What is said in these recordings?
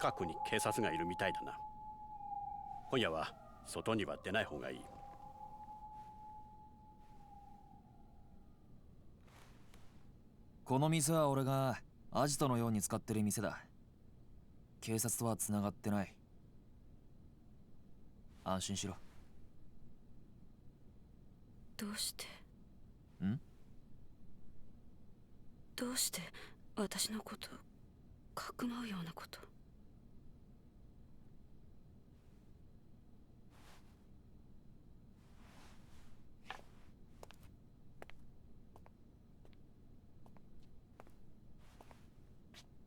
近くに警察がいるみたいだな。今夜は外には出ない方がいい。この店は俺がアジトのように使ってる店だ。警察とは繋がってない。安心しろ。どうしてんどうして私のことかくまうようなこと。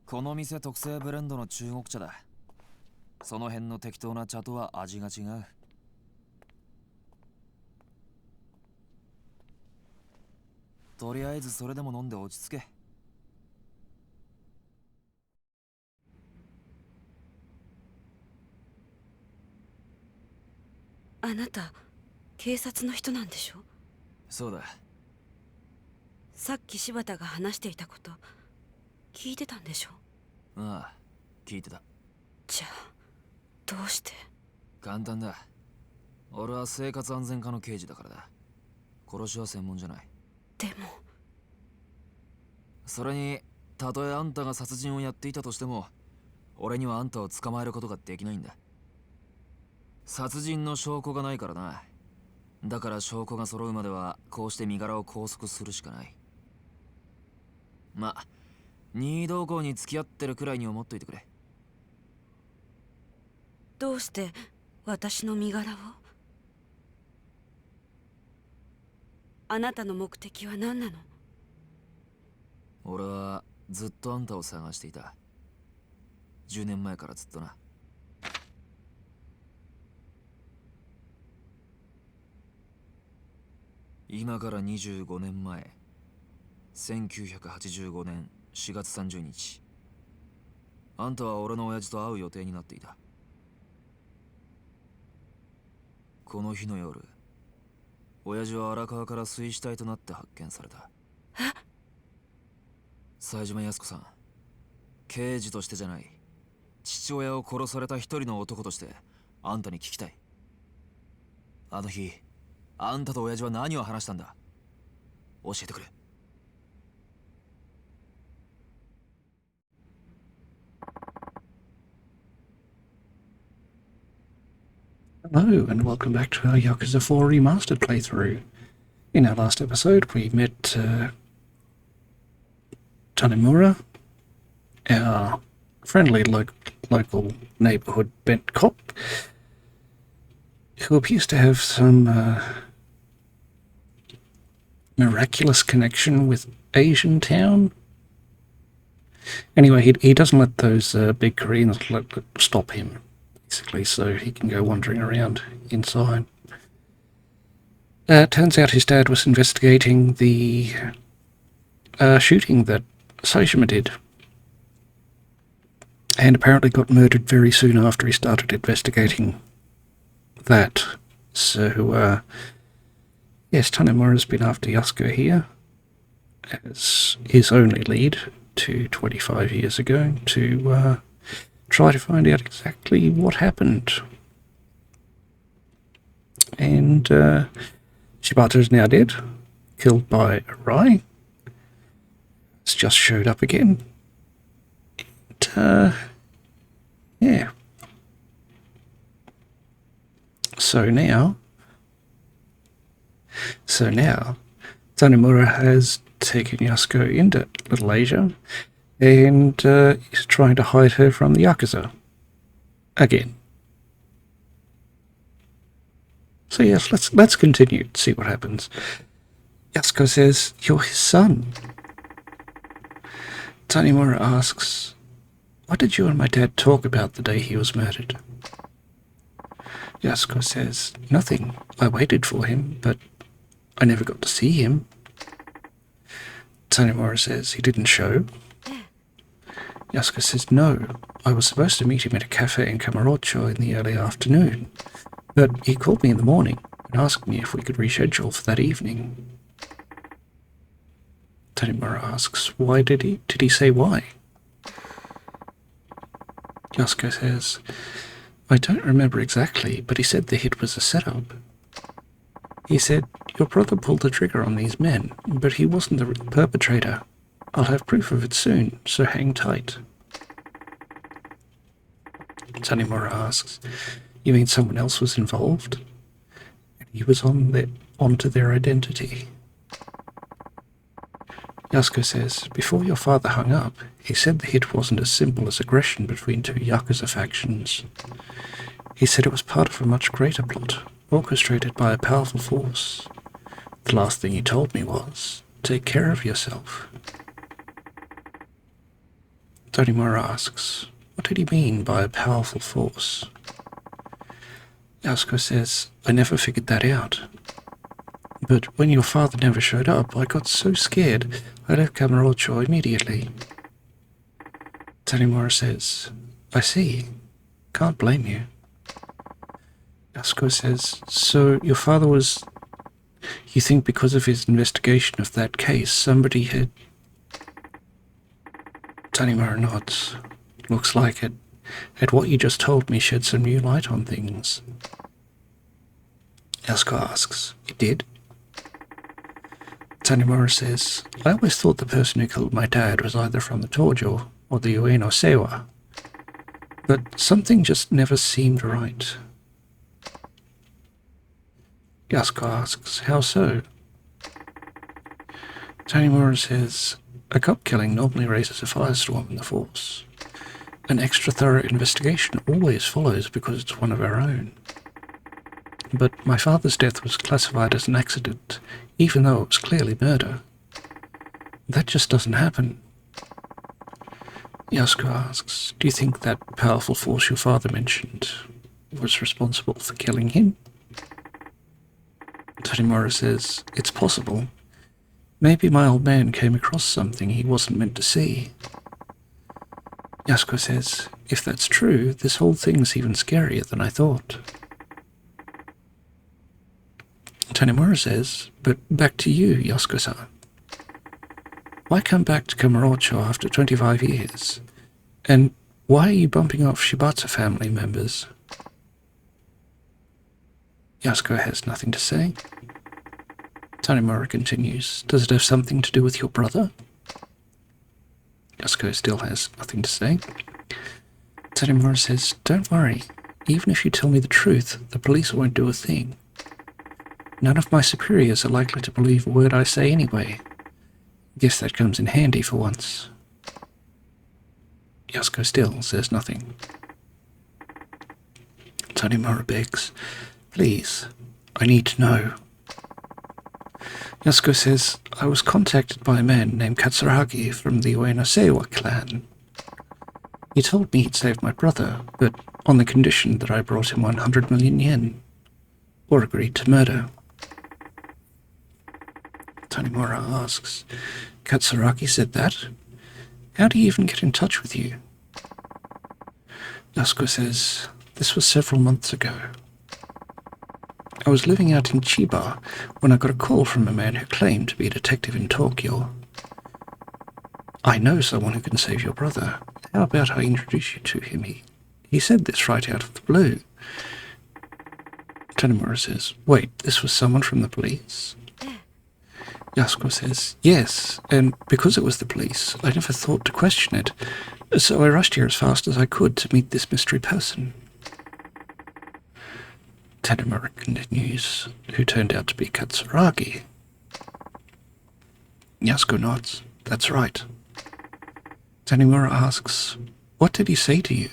この店特製ブレンドの中国茶だ。その辺の適当な茶とは味が違う。とりあえずそれでも飲んで落ち着け。あなた警察の人なんでしょ。そうだ。さっき柴田が話していたこと聞いてたんでしょ。ああ、聞いてた。じゃあどうして。簡単だ。俺は生活安全課の刑事だからだ。殺しは専門じゃない。でもそれに、たとえあんたが殺人をやっていたとしても、俺にはあんたを捕まえることができないんだ。殺人の証拠がないからな。だから証拠が揃うまではこうして身柄を拘束するしかない。ま、任意同行に付き合ってるくらいに思っといてくれ。どうして私の身柄を。あなたの目的は何なの。俺はずっとあんたを探していた。10年前からずっとな。今から25年前、1985年4月30日、あんたは俺の親父と会う予定になっていた。この日の夜、親父は荒川から水死体となって発見された。冴島靖子さん、刑事としてじゃない、父親を殺された一人の男としてあんたに聞きたい。あの日あんたと親父は何を話したんだ。教えてくれ。Hello, and welcome back to our Yakuza 4 Remastered playthrough. In our last episode, we met Tanimura, our friendly local neighbourhood bent cop, who appears to have some miraculous connection with Asian Town. Anyway, he doesn't let those big Koreans stop him, basically, so he can go wandering around inside. Turns out his dad was investigating the shooting that Saejima did, and apparently got murdered very soon after he started investigating that. So, yes, Tanimura's been after Yasuko here as his only lead to 25 years ago to try to find out exactly what happened. And Shibata is now dead, killed by Arai. It's just showed up again. And, yeah. So now, Tanimura has taken Yasuko into Little Asia and is trying to hide her from the Yakuza. Again. So yes, let's continue to see what happens. Yasuko says, "You're his son." Tanimura asks, "What did you and my dad talk about the day he was murdered?" Yasuko says, "Nothing. I waited for him, but I never got to see him." Tanimura says, "He didn't show?" Yasuko says, "No. I was supposed to meet him at a cafe in Kamurocho in the early afternoon, but he called me in the morning and asked me if we could reschedule for that evening." Tanimura asks, "Why did he say why?" Yasuko says, I don't remember exactly, but he said the hit was a setup. He said, your brother pulled the trigger on these men, but he wasn't the perpetrator. I'll have proof of it soon, so hang tight. Tanimura asks, you mean someone else was involved? And he was onto their identity. Yasuko says, before your father hung up, he said the hit wasn't as simple as aggression between two Yakuza factions. He said it was part of a much greater plot, orchestrated by a powerful force. The last thing he told me was, take care of yourself. Tanimura asks, what did he mean by a powerful force? Yasuko says, I never figured that out. But when your father never showed up, I got so scared, I left Kamurocho immediately. Tanimura says, I see. Can't blame you. Yasuko says, so your father was... You think because of his investigation of that case, somebody had... Tanimura nods. Looks like it. And what you just told me shed some new light on things. Yasuko asks, it did? Tanimura says, I always thought the person who killed my dad was either from the Tojo or the Ueno Seiwa. But something just never seemed right. Yasuko asks, how so? Tanimura says, a cop killing normally raises a firestorm in the force. An extra thorough investigation always follows because it's one of our own. But my father's death was classified as an accident, even though it was clearly murder. That just doesn't happen. Yasuko asks, do you think that powerful force your father mentioned was responsible for killing him? Tanimura says, it's possible. Maybe my old man came across something he wasn't meant to see. Yasuko says, if that's true, this whole thing's even scarier than I thought. Tanimura says, but back to you, Yasuko-san. Why come back to Kamurocho after 25 years? And why are you bumping off Shibata family members? Yasuko has nothing to say. Tanimura continues, does it have something to do with your brother? Yasuko still has nothing to say. Tanimura says, don't worry. Even if you tell me the truth, the police won't do a thing. None of my superiors are likely to believe a word I say anyway. Guess that comes in handy for once. Yasuko still says nothing. Tanimura begs, please, I need to know. Yasuko says, I was contacted by a man named Katsuragi from the Ueno Seiwa clan. He told me he'd saved my brother, but on the condition that I brought him 100 million yen, or agreed to murder. Tanimura asks, Katsuragi said that? How do he even get in touch with you? Yasuko says, this was several months ago. I was living out in Chiba when I got a call from a man who claimed to be a detective in Tokyo. I know someone who can save your brother. How about I introduce you to him? He said this right out of the blue. Tanimura says, wait, this was someone from the police? Yasuko says, yes, and because it was the police, I never thought to question it, so I rushed here as fast as I could to meet this mystery person. Tanimura continues, who turned out to be Katsuragi. Yasuko nods, that's right. Tanimura asks, what did he say to you?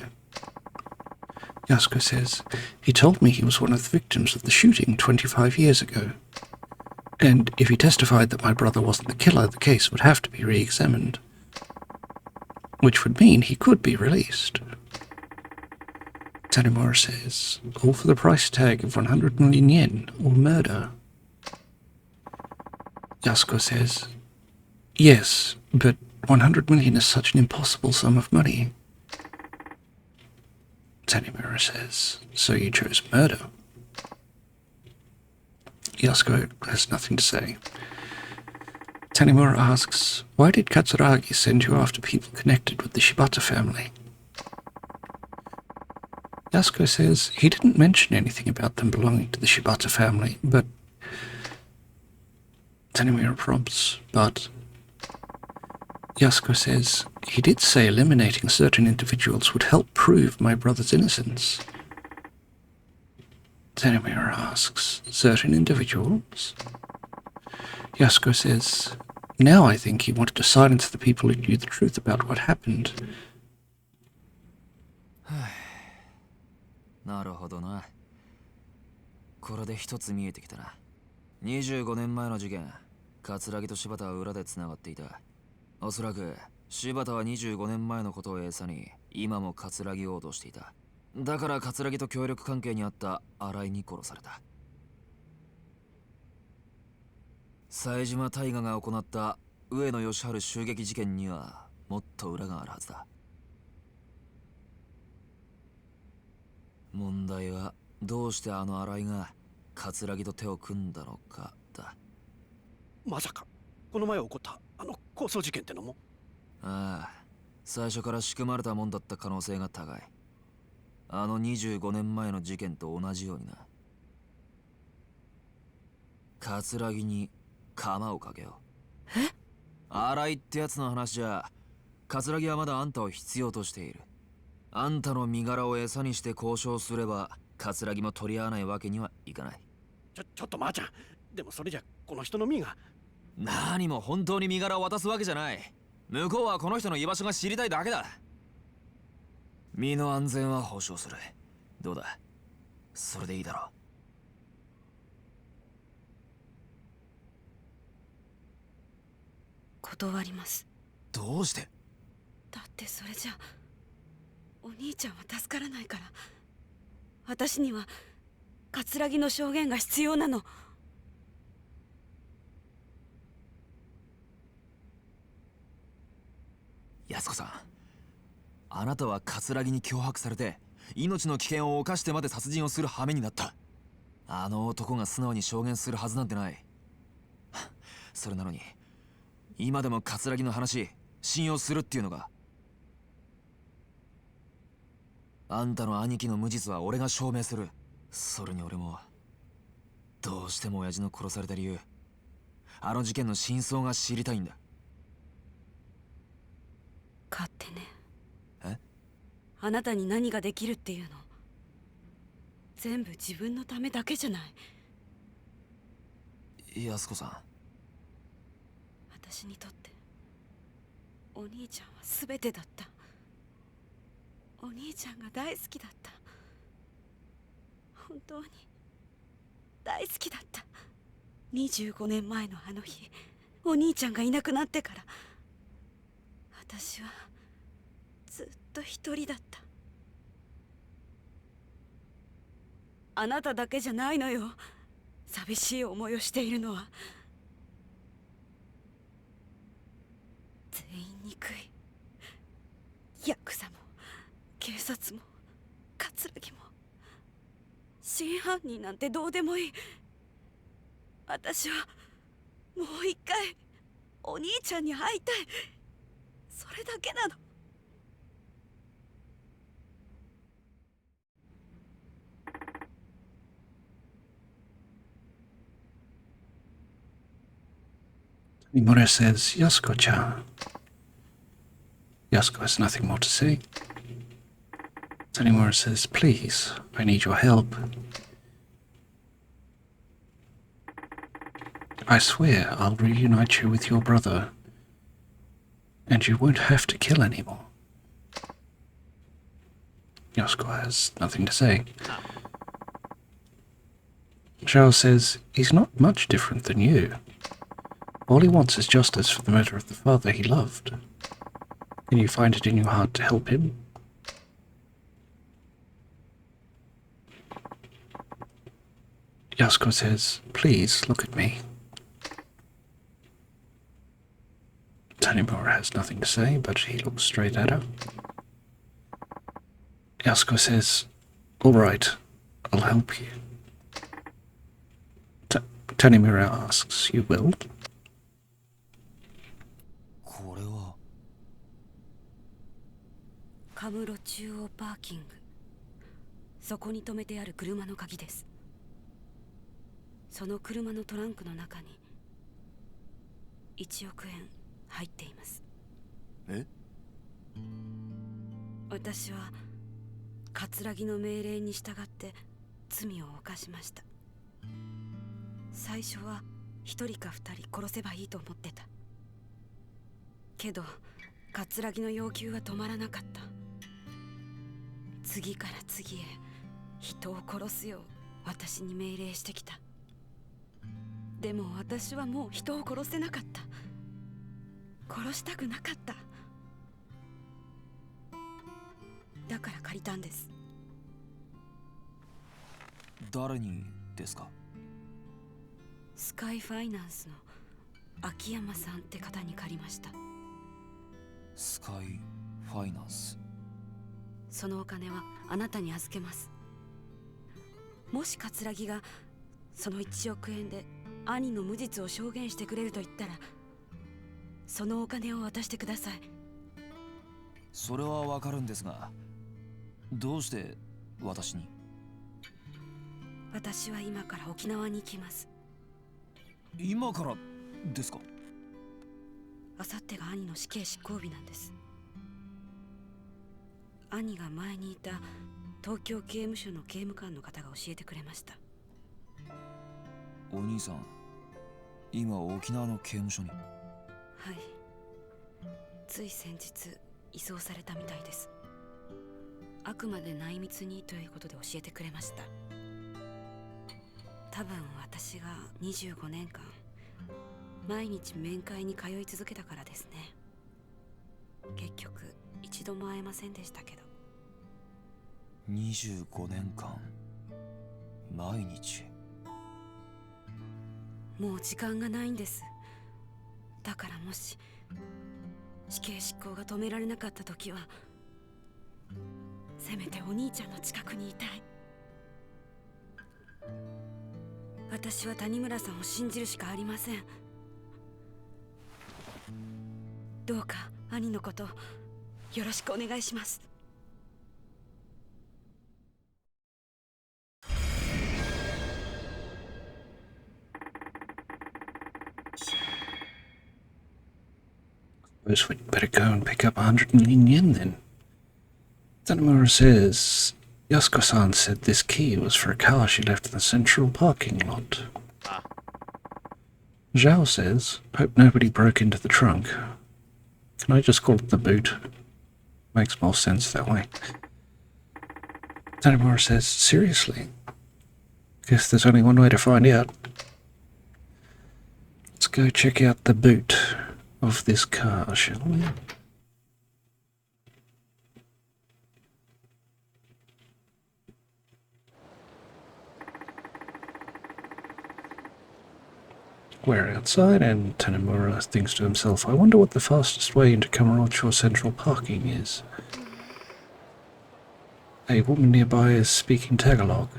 Yasuko says, he told me he was one of the victims of the shooting 25 years ago. And if he testified that my brother wasn't the killer, the case would have to be re-examined. Which would mean he could be released. Tanimura says, all for the price tag of 100 million yen, or murder. Yasuko says, yes, but 100 million is such an impossible sum of money. Tanimura says, so you chose murder? Yasuko has nothing to say. Tanimura asks, why did Katsuragi send you after people connected with the Shibata family? Yasuko says he didn't mention anything about them belonging to the Shibata family, but Tanimura prompts, but Yasuko says he did say eliminating certain individuals would help prove my brother's innocence. Tanimura asks, certain individuals? Yasuko says, now I think he wanted to silence the people who knew the truth about what happened. なるほどな。これで一つ見えてきたな。25年前の事件、桂木と柴田は裏で繋がっていた。おそらく柴田は25年前のことを餌に今も桂木を脅していた。だから桂木と協力関係にあった新井に殺された。冴島大河が行った上野義治襲撃事件にはもっと裏があるはずだ。問題はどうしてあの新井が桂木と手を組んだのかだ。まさかこの前起こったあの抗争事件ってのも？ああ、最初から仕組まれたもんだった可能性が高い。あの25年前の事件と同じようにな。桂木に鎌をかけよう。え？新井ってやつの話じゃ、桂木はまだあんたを必要としている。あんたの身柄を餌にして交渉すれば桂木も取り合わないわけにはいかない。ちょっとまーちゃん、でもそれじゃこの人の身が。何も本当に身柄を渡すわけじゃない。向こうはこの人の居場所が知りたいだけだ。身の安全は保証する。どうだ、それでいいだろう。断ります。どうして？だってそれじゃお兄ちゃんは助からないから。私には桂木の証言が必要なの。安子さん、あなたは桂木に脅迫されて命の危険を冒してまで殺人をする羽目になった。あの男が素直に証言するはずなんてない。それなのに今でも桂木の話信用するっていうのか？あんたの兄貴の無実は俺が証明する。それに俺もどうしても親父の殺された理由、あの事件の真相が知りたいんだ。勝手ね。え？あなたに何ができるっていうの？全部自分のためだけじゃない。安子さん、私にとってお兄ちゃんは全てだった。お兄ちゃんが大好きだった。本当に大好きだった。25年前のあの日、お兄ちゃんがいなくなってから私はずっと一人だった。あなただけじゃないのよ、寂しい思いをしているのは。全員憎い。ヤクザも警察も桂木も。真犯人なんてどうでもいい。私はもう一回お兄ちゃんに会いたい。それだけなの。Tanimura says, Yasuko-chan. Yasuko has nothing more to say. Tanimura says, please, I need your help. I swear I'll reunite you with your brother, and you won't have to kill anymore. Yasuko has nothing to say. Zhao says, he's not much different than you. All he wants is justice for the murder of the father he loved. Can you find it in your heart to help him? Yasuko says, please look at me. Tanimura has nothing to say, but he looks straight at her. Yasuko says, all right, I'll help you. Tanimura asks, you will? これはカムロ中央パーキング。そこに止めてある車の鍵です。その車のトランクの中に1億円入っています。え？私は葛の命令に従って罪を犯しました。最初は1人か2人殺せばいいと思ってたけど、葛の要求は止まらなかった。次から次へ人を殺すよう私に命令してきた。でも私はもう人を殺せなかった。殺したくなかった。だから借りたんです。誰にですか？スカイファイナンスの秋山さんって方に借りました。スカイファイナンス。そのお金はあなたに預けます。もし葛がその1億円で兄の無実を証言してくれると言ったら、そのお金を渡してください。それはわかるんですが、どうして私に？私は今から沖縄に行きます。今からですか？あさってが兄の死刑執行日なんです。兄が前にいた東京刑務所の刑務官の方が教えてくれました。お兄さん、今沖縄の刑務所に？はい、つい先日移送されたみたいです。あくまで内密にということで教えてくれました。多分私が25年間毎日面会に通い続けたからですね。結局一度も会えませんでしたけど。25年間毎日。もう時間がないんです。だからもし死刑執行が止められなかった時は、せめてお兄ちゃんの近くにいたい。私は谷村さんを信じるしかありません。どうか兄のことよろしくお願いします。Suppose we'd better go and pick up 100 million yen then. Tanimura says Yasuko-san said this key was for a car she left in the central parking lot. Zhao says, hope nobody broke into the trunk. Can I just call it the boot? Makes more sense that way. Tanimura says, seriously? Guess there's only one way to find out. Let's go check out the boot of this car, shall we? We're outside, and Tanimura thinks to himself, I wonder what the fastest way into Kamurocho Central Parking is. A woman nearby is speaking Tagalog.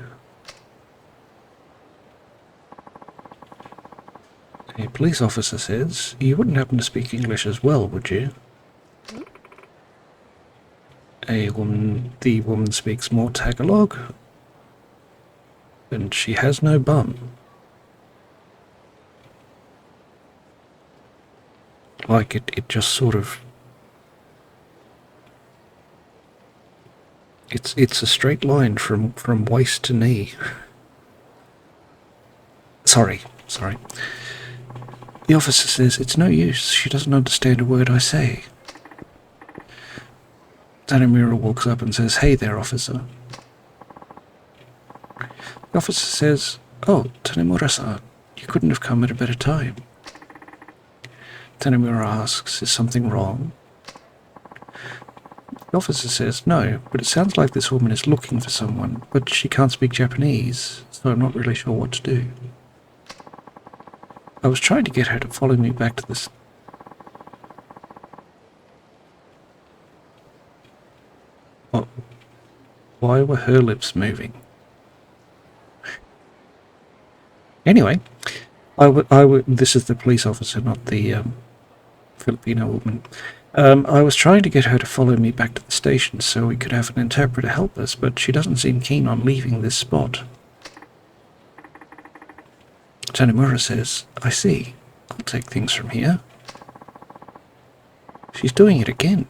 A police officer says, you wouldn't happen to speak English as well, would you? The woman speaks more Tagalog, and she has no bum. Like it just sort of... It's a straight line from waist to knee. Sorry. The officer says, it's no use, she doesn't understand a word I say. Tanimura walks up and says, hey there, officer. The officer says, oh, Tanimura-san, you couldn't have come at a better time. Tanimura asks, is something wrong? The officer says, no, but it sounds like this woman is looking for someone, but she can't speak Japanese, so I'm not really sure what to do. I was trying to get her to follow me back to this... What? Why were her lips moving? Anyway, this is the police officer, not the Filipino woman. I was trying to get her to follow me back to the station so we could have an interpreter help us, but she doesn't seem keen on leaving this spot. Tanimura says, I see. I'll take things from here. She's doing it again.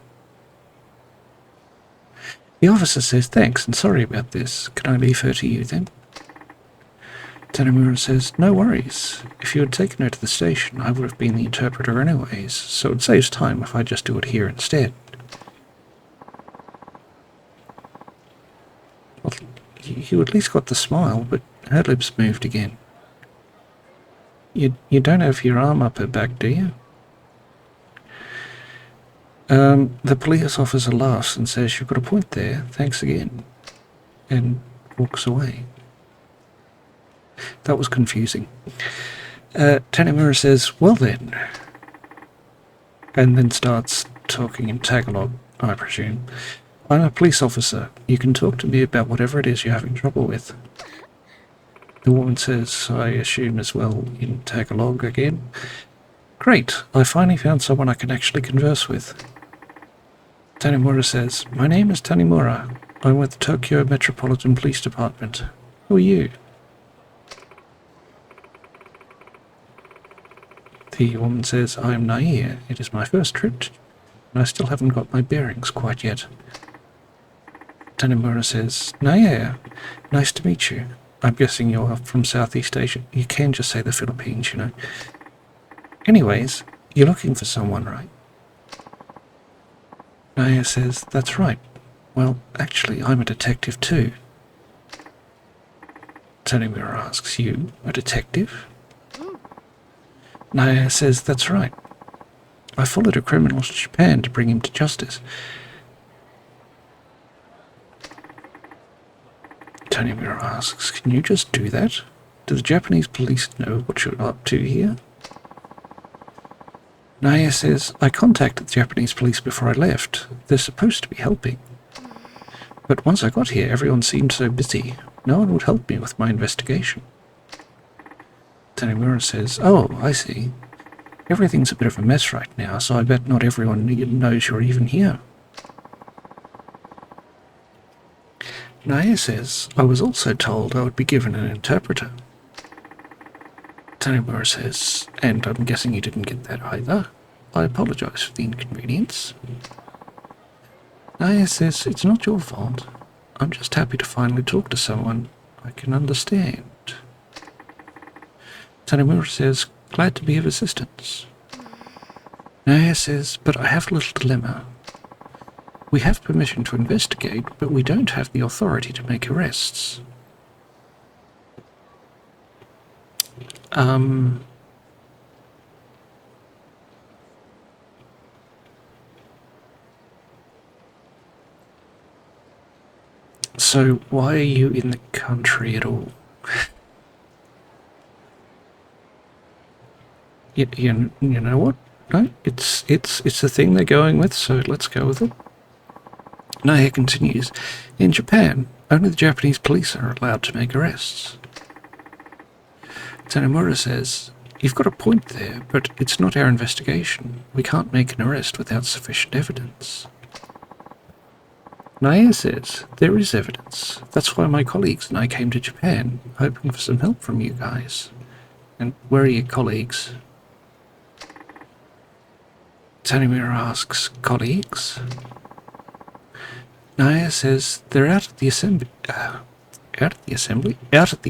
The officer says, thanks and sorry about this. Can I leave her to you then? Tanimura says, no worries. If you had taken her to the station, I would have been the interpreter anyways, so it saves time if I just do it here instead. Well, you at least got the smile, but her lips moved again. You don't have your arm up her back, do you? The police officer laughs and says, you've got a point there, thanks again, and walks away. That was confusing. Tanimura says, well then, and then starts talking in Tagalog, I presume. I'm a police officer. You can talk to me about whatever it is you're having trouble with. The woman says, I assume as well in Tagalog again. Great, I finally found someone I can actually converse with. Tanimura says, my name is Tanimura. I'm with the Tokyo Metropolitan Police Department. Who are you? The woman says, I am Nair. It is my first trip, and I still haven't got my bearings quite yet. Tanimura says, Nair, nice to meet you. I'm guessing you're from Southeast Asia. You can just say the Philippines, you know. Anyways, you're looking for someone, right? Nair says, that's right. Well, actually, I'm a detective too. Tanimura asks, you, a detective? Nair says, that's right. I followed a criminal to Japan to bring him to justice. Tanimura asks, can you just do that? Do the Japanese police know what you're up to here? Nair says, I contacted the Japanese police before I left. They're supposed to be helping. But once I got here, everyone seemed so busy. No one would help me with my investigation. Tanimura says, oh, I see. Everything's a bit of a mess right now, so I bet not everyone knows you're even here. Nair says, I was also told I would be given an interpreter. Tanimura says, and I'm guessing you didn't get that either. I apologize for the inconvenience. Nair says, it's not your fault. I'm just happy to finally talk to someone I can understand. Tanimura says, glad to be of assistance. Nair says, but I have a little dilemma. We have permission to investigate, but we don't have the authority to make arrests. So why are you in the country at all? You know what? No, it's the thing they're going with, so let's go with it. Nair continues, in Japan, only the Japanese police are allowed to make arrests. Tanimura says, you've got a point there, but it's not our investigation. We can't make an arrest without sufficient evidence. Nair says, there is evidence. That's why my colleagues and I came to Japan, hoping for some help from you guys. And where are your colleagues? Tanimura asks, colleagues? Nair says, they're out at the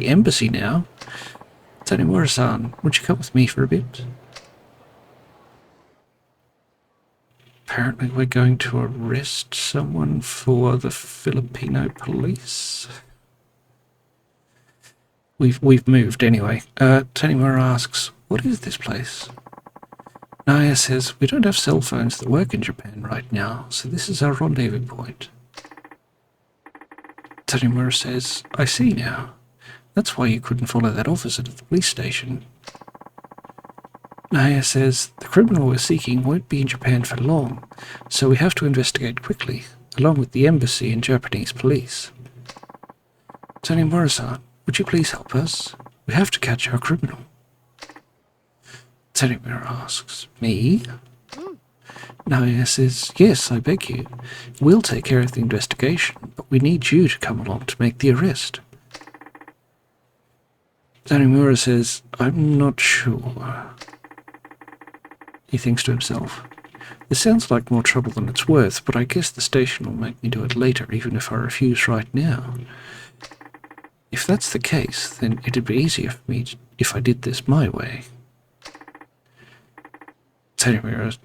embassy now. Tanimura-san, would you come with me for a bit? Apparently we're going to arrest someone for the Filipino police. We've moved anyway. Tanimura asks, what is this place? Nair says, we don't have cell phones that work in Japan right now, so this is our rendezvous point. Tanimura says, I see now. That's why you couldn't follow that officer to the police station. Nair says, the criminal we're seeking won't be in Japan for long, so we have to investigate quickly, along with the embassy and Japanese police. Tanimura-san, would you please help us? We have to catch our criminal. Tanimura asks, me? Naya says, yes, I beg you. We'll take care of the investigation, but we need you to come along to make the arrest. Tanimura says, I'm not sure. He thinks to himself, this sounds like more trouble than it's worth, but I guess the station will make me do it later, even if I refuse right now. If that's the case, then it'd be easier for me if I did this my way. Tanimura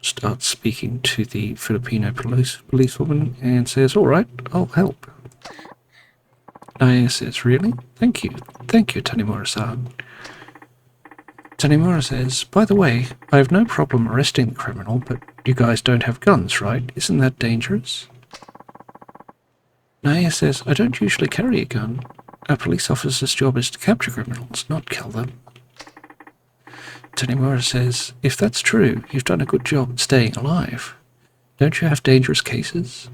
starts speaking to the Filipino policewoman and says, all right, I'll help. Naya says, really? Thank you. Thank you, Tanimura-san. Tanimura says, by the way, I have no problem arresting the criminal, but you guys don't have guns, right? Isn't that dangerous? Naya says, I don't usually carry a gun. A police officer's job is to capture criminals, not kill them. Tanimura says, if that's true, you've done a good job at staying alive. Don't you have dangerous cases?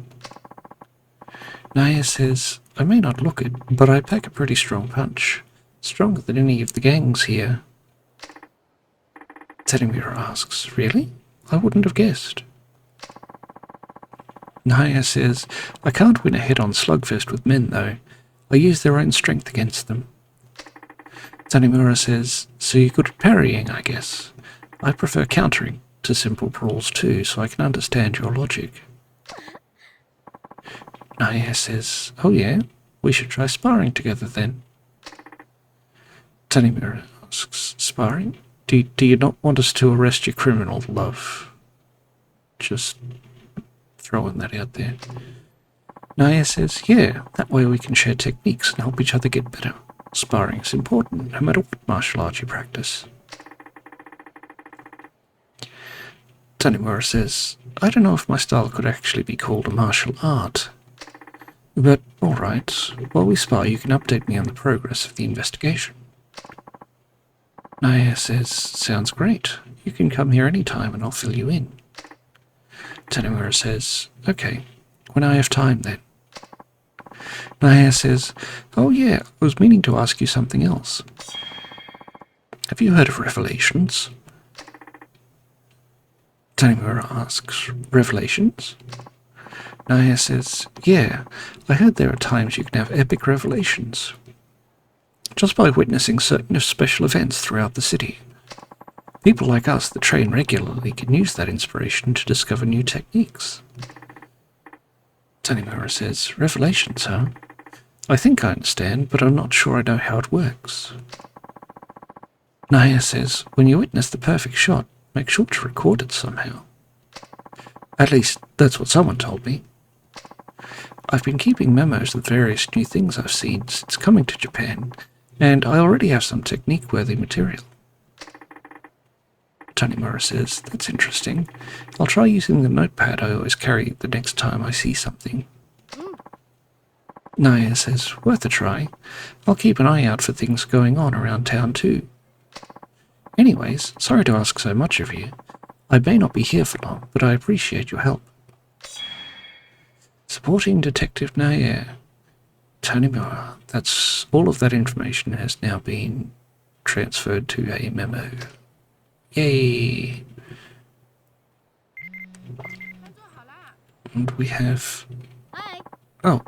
Naya says, I may not look it, but I pack a pretty strong punch. Stronger than any of the gangs here. Tanimura asks, really? I wouldn't have guessed. Naya says, I can't win a head-on slugfest with men, though. I use their own strength against them. Tanimura says, so you're good at parrying, I guess. I prefer countering to simple brawls too, so I can understand your logic. Naya says, oh yeah, we should try sparring together then. Tanimura asks, sparring? Do you not want us to arrest your criminal, love? Just throwing that out there. Naya says, yeah, that way we can share techniques and help each other get better. Sparring is important, no matter what martial art you practice. Tanimura says, I don't know if my style could actually be called a martial art. But, alright, while we spar you can update me on the progress of the investigation. Naya says, sounds great. You can come here any time and I'll fill you in. Tanimura says, okay, when I have time then. Naya says, oh yeah, I was meaning to ask you something else. Have you heard of Revelations? Tanimura asks, Revelations? Naya says, yeah, I heard there are times you can have epic revelations. Just by witnessing certain special events throughout the city. People like us that train regularly can use that inspiration to discover new techniques. Tanimura says, Revelations, huh? I think I understand, but I'm not sure I know how it works. Naya says, when you witness the perfect shot, make sure to record it somehow. At least, that's what someone told me. I've been keeping memos of various new things I've seen since coming to Japan, and I already have some technique-worthy material. Tanimura says, that's interesting. I'll try using the notepad I always carry the next time I see something. Naya says, worth a try. I'll keep an eye out for things going on around town too. Anyways, sorry to ask so much of you. I may not be here for long, but I appreciate your help. Supporting Detective Naya. Tanimura, that's all of that information has now been transferred to a memo. Yay! And we have... Oh.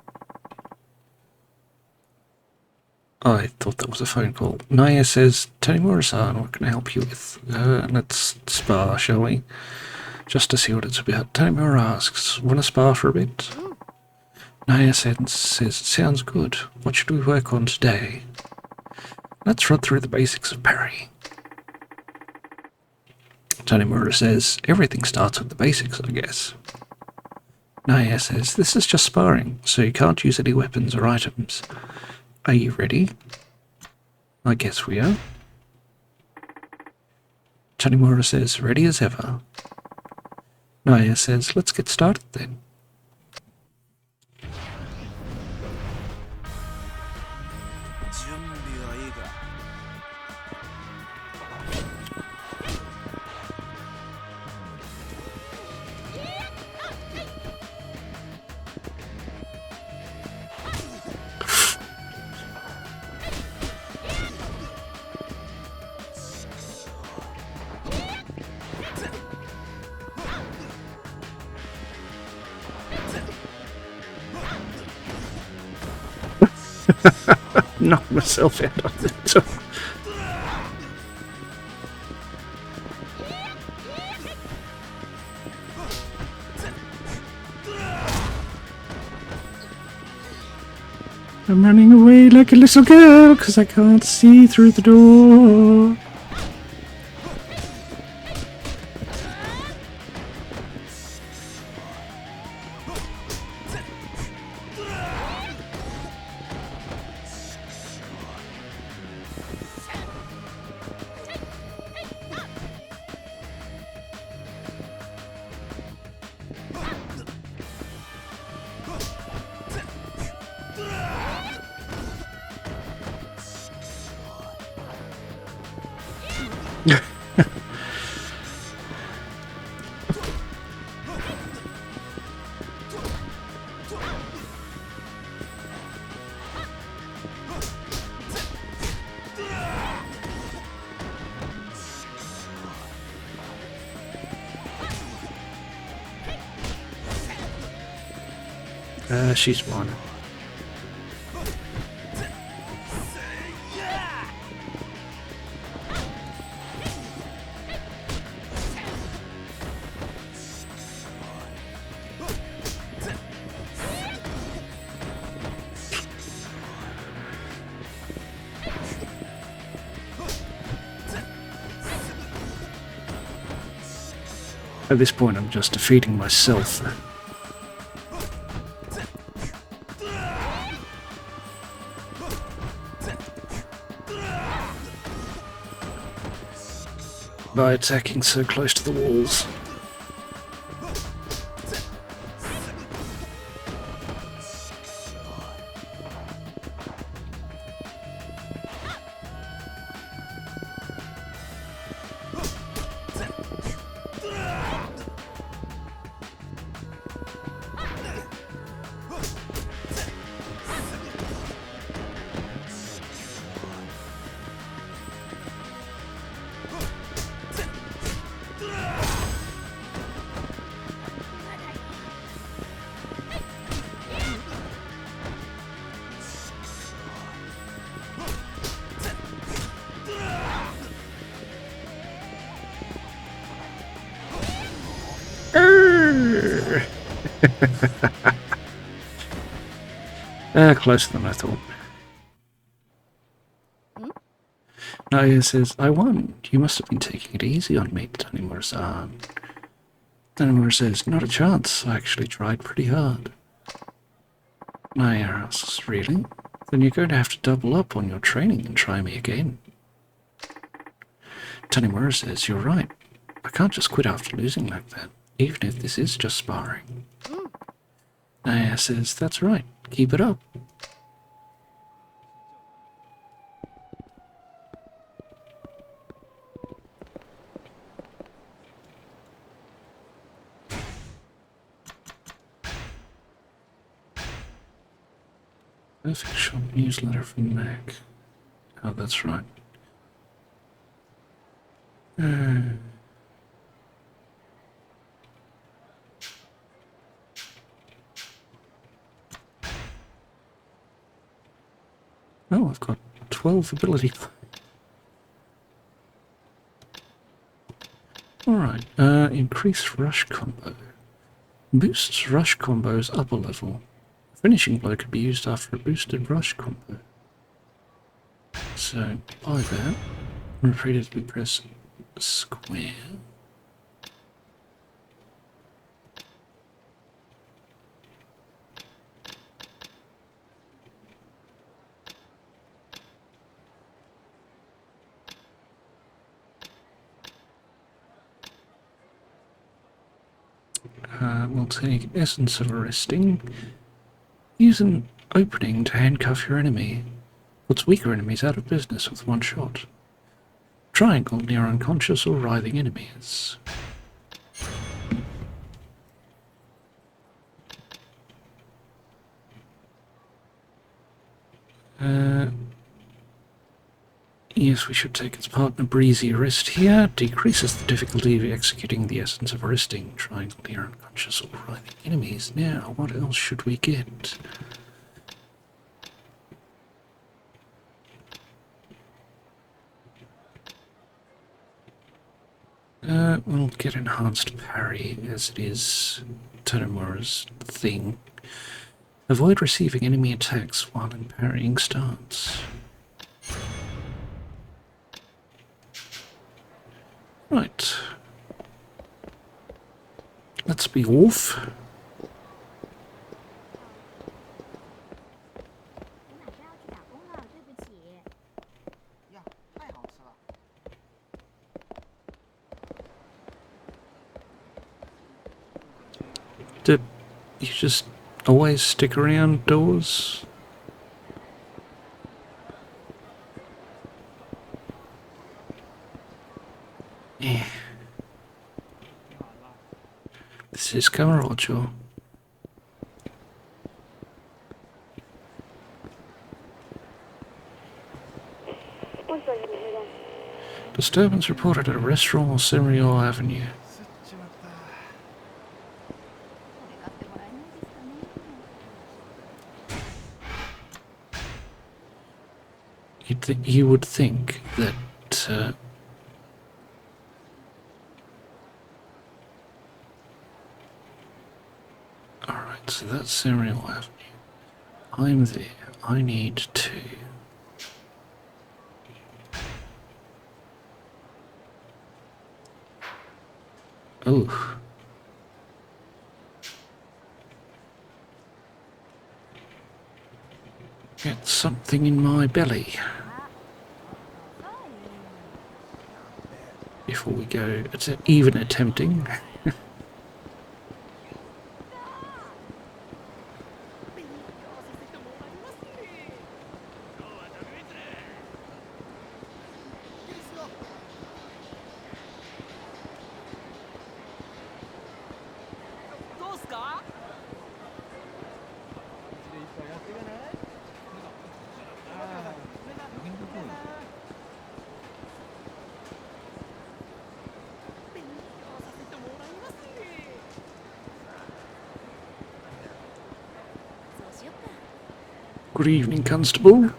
I thought that was a phone call. Naya says, Tanimura-san, what can I help you with? Let's spar, shall we? Just to see what it's about. Tanimura asks, wanna spar for a bit? Naya says, sounds good. What should we work on today? Let's run through the basics of parrying. Tanimura says, everything starts with the basics, I guess. Naya says, this is just sparring, so you can't use any weapons or items. Are you ready? I guess we are. Tanimura says, ready as ever. Naya says, let's get started then. knock myself out of the top. I'm running away like a little girl because I can't see through the door. She's one. At this point, I'm just defeating myself. By attacking so close to the walls. Closer than I thought. Naya says, I won. You must have been taking it easy on me, Tanimura-san. Tanimura says, not a chance. I actually tried pretty hard. Naya asks, really? Then you're going to have to double up on your training and try me again. Tanimura says, you're right. I can't just quit after losing like that, even if this is just sparring. Naya says, that's right. Keep it up. Perfect shop newsletter from Mac. Oh, that's right. Oh, I've got 12 ability. Alright, increase rush combo. Boosts rush combos up a level. Finishing blow could be used after a boosted rush combo. So, buy that. Repeatedly press square. We'll take Essence of Arresting. Use an opening to handcuff your enemy. Puts weaker enemies out of business with one shot. Triangle near unconscious or writhing enemies. Yes, we should take its partner Breezy Arrest here. Decreases the difficulty of executing the Essence of Arresting. Triangle near unconscious or writhing enemies. Now, what else should we get? We'll get enhanced parry, as it is Tanimura's thing. Avoid receiving enemy attacks while in parrying stance. Right. Let's be off. Do you just always stick around doors? Yeah. This is Kamurocho. Disturbance reported at a restaurant on Serio Avenue. You would think that alright, so that's Serial Avenue. I'm there. I need to get something in my belly before we go. It's even attempting. Good evening, Constable.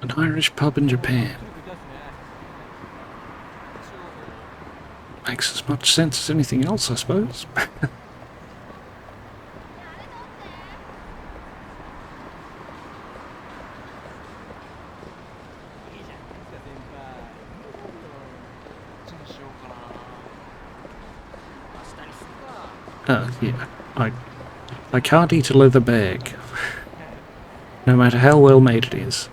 An Irish pub in Japan. Makes as much sense as anything else, I suppose. Yeah, I can't eat a leather bag, no matter how well made it is.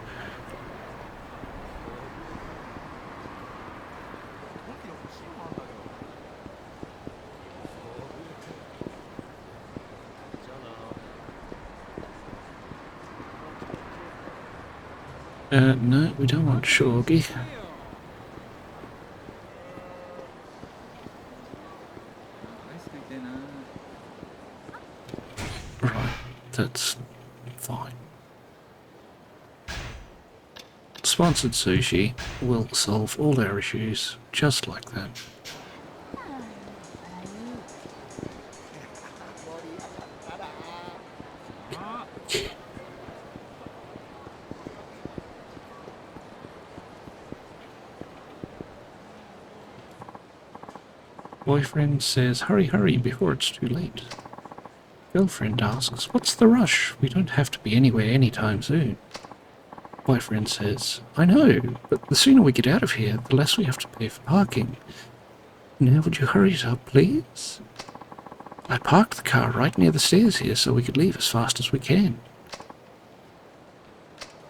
No, we don't want shogi. Right, that's fine. Sponsored sushi will solve all our issues just like that. Boyfriend says, hurry, hurry, before it's too late. Girlfriend asks, what's the rush? We don't have to be anywhere anytime soon. Boyfriend says, I know, but the sooner we get out of here, the less we have to pay for parking. Now would you hurry it up, please? I parked the car right near the stairs here so we could leave as fast as we can.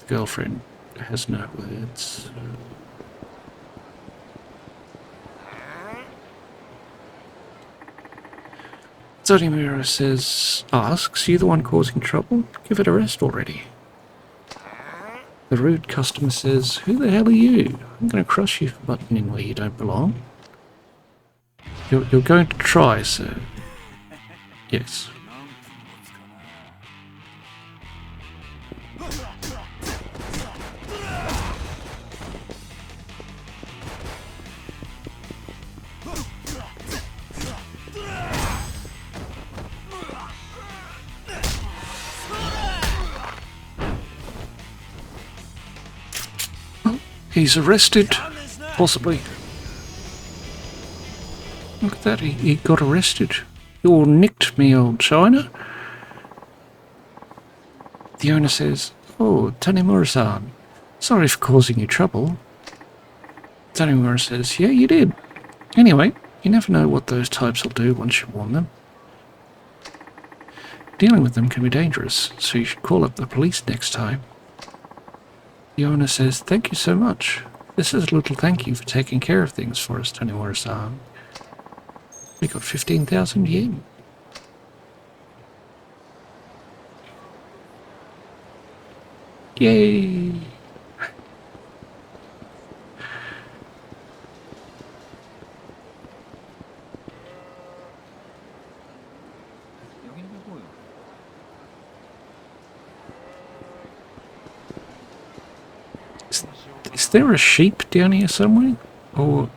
The girlfriend has no words. Tanimura asks, you the one causing trouble? Give it a rest already. The rude customer says, "Who the hell are you? I'm going to crush you for butting in where you don't belong." You're going to try, sir. Yes. He's arrested, possibly. Look at that, he got arrested. You all nicked me, old China. The owner says, "Oh, Tanimura-san, sorry for causing you trouble." Tanimura says, "Yeah, you did. Anyway, you never know what those types will do once you warn them. Dealing with them can be dangerous, so you should call up the police next time." The owner says, "Thank you so much. This is a little thank you for taking care of things for us, Tanimura-san. We got 15,000 yen. Yay! Is there a sheep down here somewhere? Or...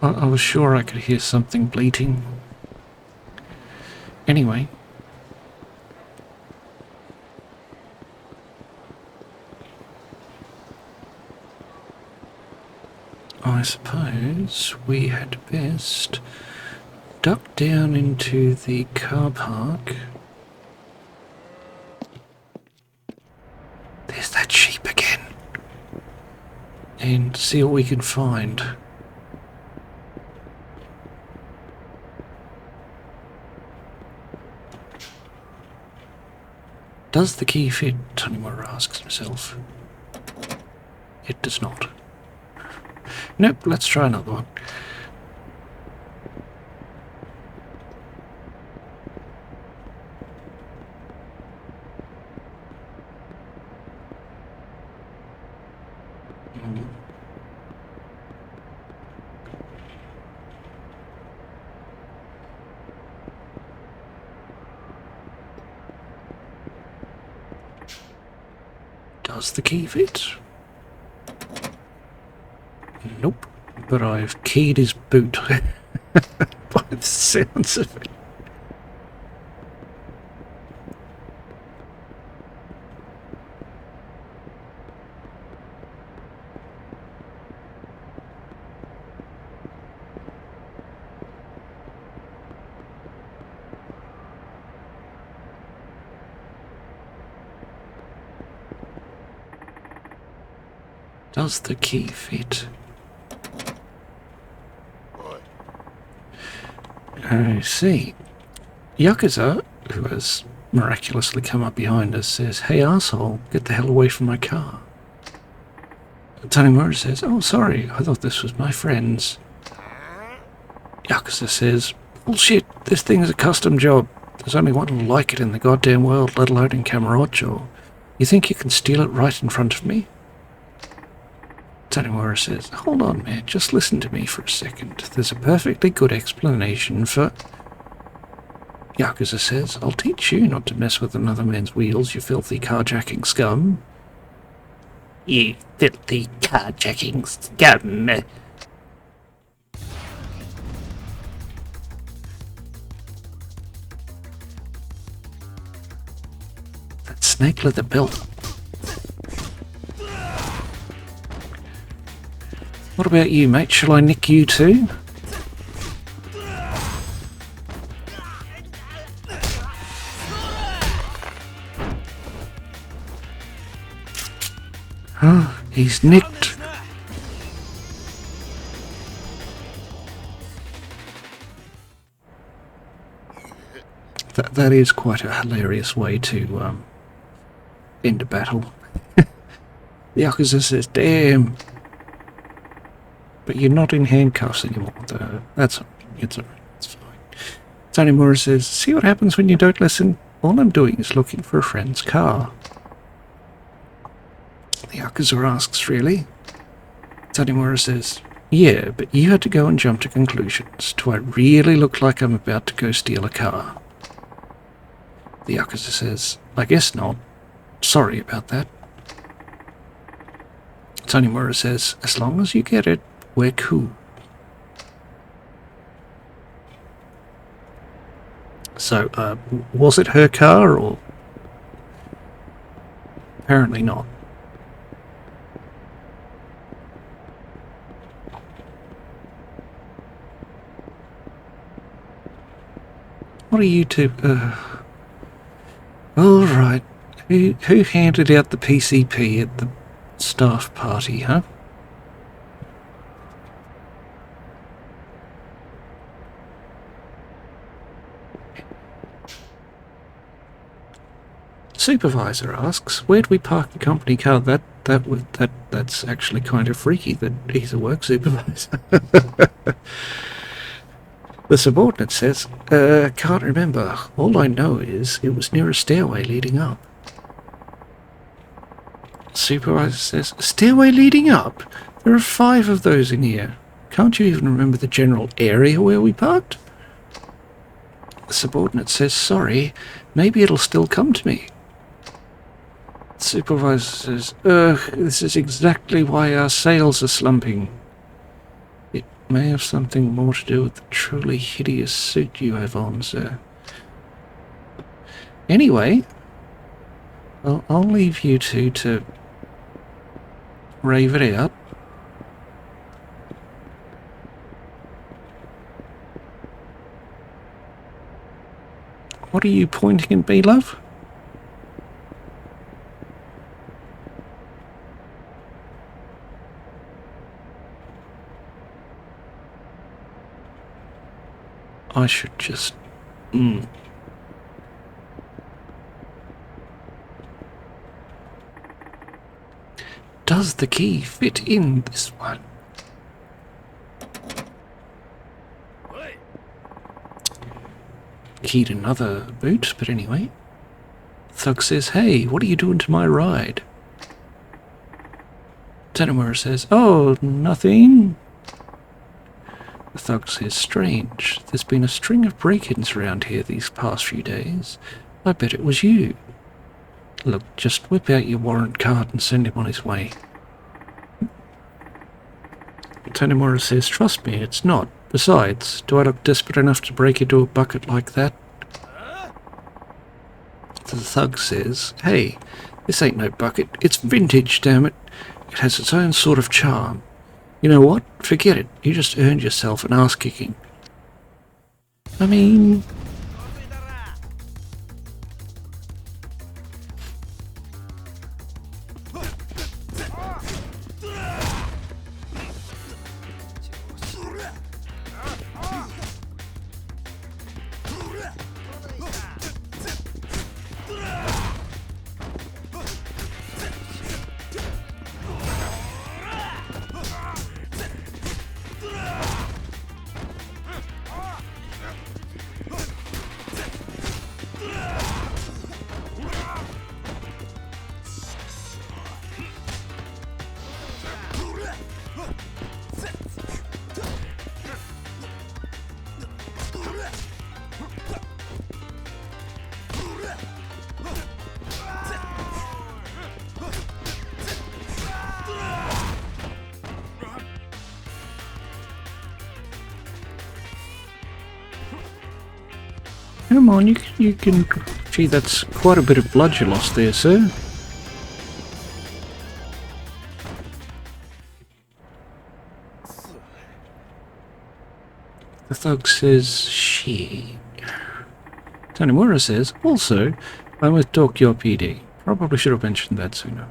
I was sure I could hear something bleating. Anyway. I suppose we had best duck down into the car park. There's that sheep again. And see what we can find. Does the key fit? Tanimura asks himself. It does not. Nope, let's try another one. Does the key fit? Nope, but I've keyed his boot by the sounds of it. Does the key fit? I see. Yakuza, who has miraculously come up behind us, says, "Hey asshole, get the hell away from my car." Tanimura says, "Oh, sorry, I thought this was my friend's." Yakuza says, "Bullshit, this thing is a custom job. There's only one like it in the goddamn world, let alone in Kamurocho. You think you can steal it right in front of me?" Tanimura says, "Hold on, man, just listen to me for a second. There's a perfectly good explanation for..." Yakuza says, "I'll teach you not to mess with another man's wheels, you filthy carjacking scum." "You filthy carjacking scum." That snake leather belt. What about you, mate? Shall I nick you too? Oh, he's nicked. That is quite a hilarious way to end a battle. The Yakuza says, "Damn. But you're not in handcuffs anymore, though. It's alright, it's fine." Tanimura says, see what happens when you don't listen? All I'm doing is looking for a friend's car. The Yakuza asks, really? Tanimura says, yeah, but you had to go and jump to conclusions. Do I really look like I'm about to go steal a car? The Yakuza says, I guess not. Sorry about that. Tanimura says, as long as you get it, we're cool. So, was it her car, or...? Apparently not. What are you two... Alright. Who handed out the PCP at the staff party, huh? Supervisor asks, where'd we park the company car? That's actually kind of freaky that he's a work supervisor. The subordinate says, can't remember. All I know is it was near a stairway leading up. Supervisor says, a stairway leading up? There are 5 of those in here. Can't you even remember the general area where we parked? The subordinate says, sorry, maybe it'll still come to me. The supervisor says, this is exactly why our sales are slumping. It may have something more to do with the truly hideous suit you have on, sir. Anyway, I'll leave you two to rave it out. What are you pointing at me, love? I should just... Does the key fit in this one? Keyed another boot, but anyway. Thug says, hey, what are you doing to my ride? Tanimura says, oh, nothing. The thug says, strange. There's been a string of break-ins around here these past few days. I bet it was you. Look, just whip out your warrant card and send him on his way. Tanimura says, trust me, it's not. Besides, do I look desperate enough to break into a bucket like that? The thug says, hey, this ain't no bucket. It's vintage, damn it. It has its own sort of charm. You know what? Forget it. You just earned yourself an ass-kicking. I mean... Come on, you can... Gee, that's quite a bit of blood you lost there, sir. The thug says, she. Tanimura says, also, I'm with Tokyo PD. Probably should have mentioned that sooner.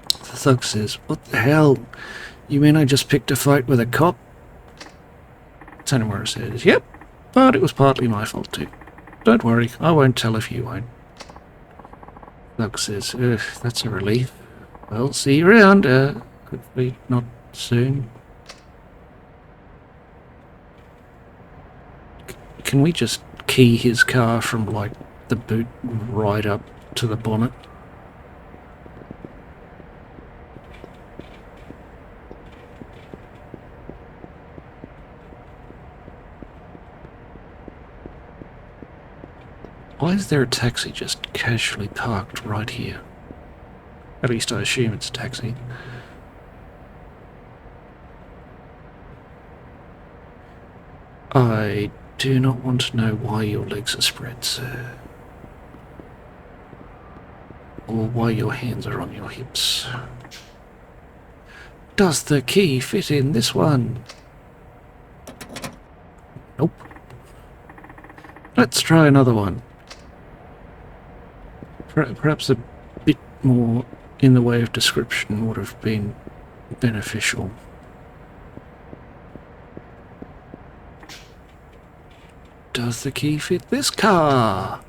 The thug says, what the hell? You mean I just picked a fight with a cop? Tanimura says, yep. But it was partly my fault too. Don't worry, I won't tell if you won't. Thug says, that's a relief. Well, see you around, hopefully not soon. can we just key his car from, like, the boot right up to the bonnet? Why is there a taxi just casually parked right here? At least I assume it's a taxi. I do not want to know why your legs are spread, sir. Or why your hands are on your hips. Does the key fit in this one? Nope. Let's try another one. Perhaps a bit more in the way of description would have been beneficial. Does the key fit this car?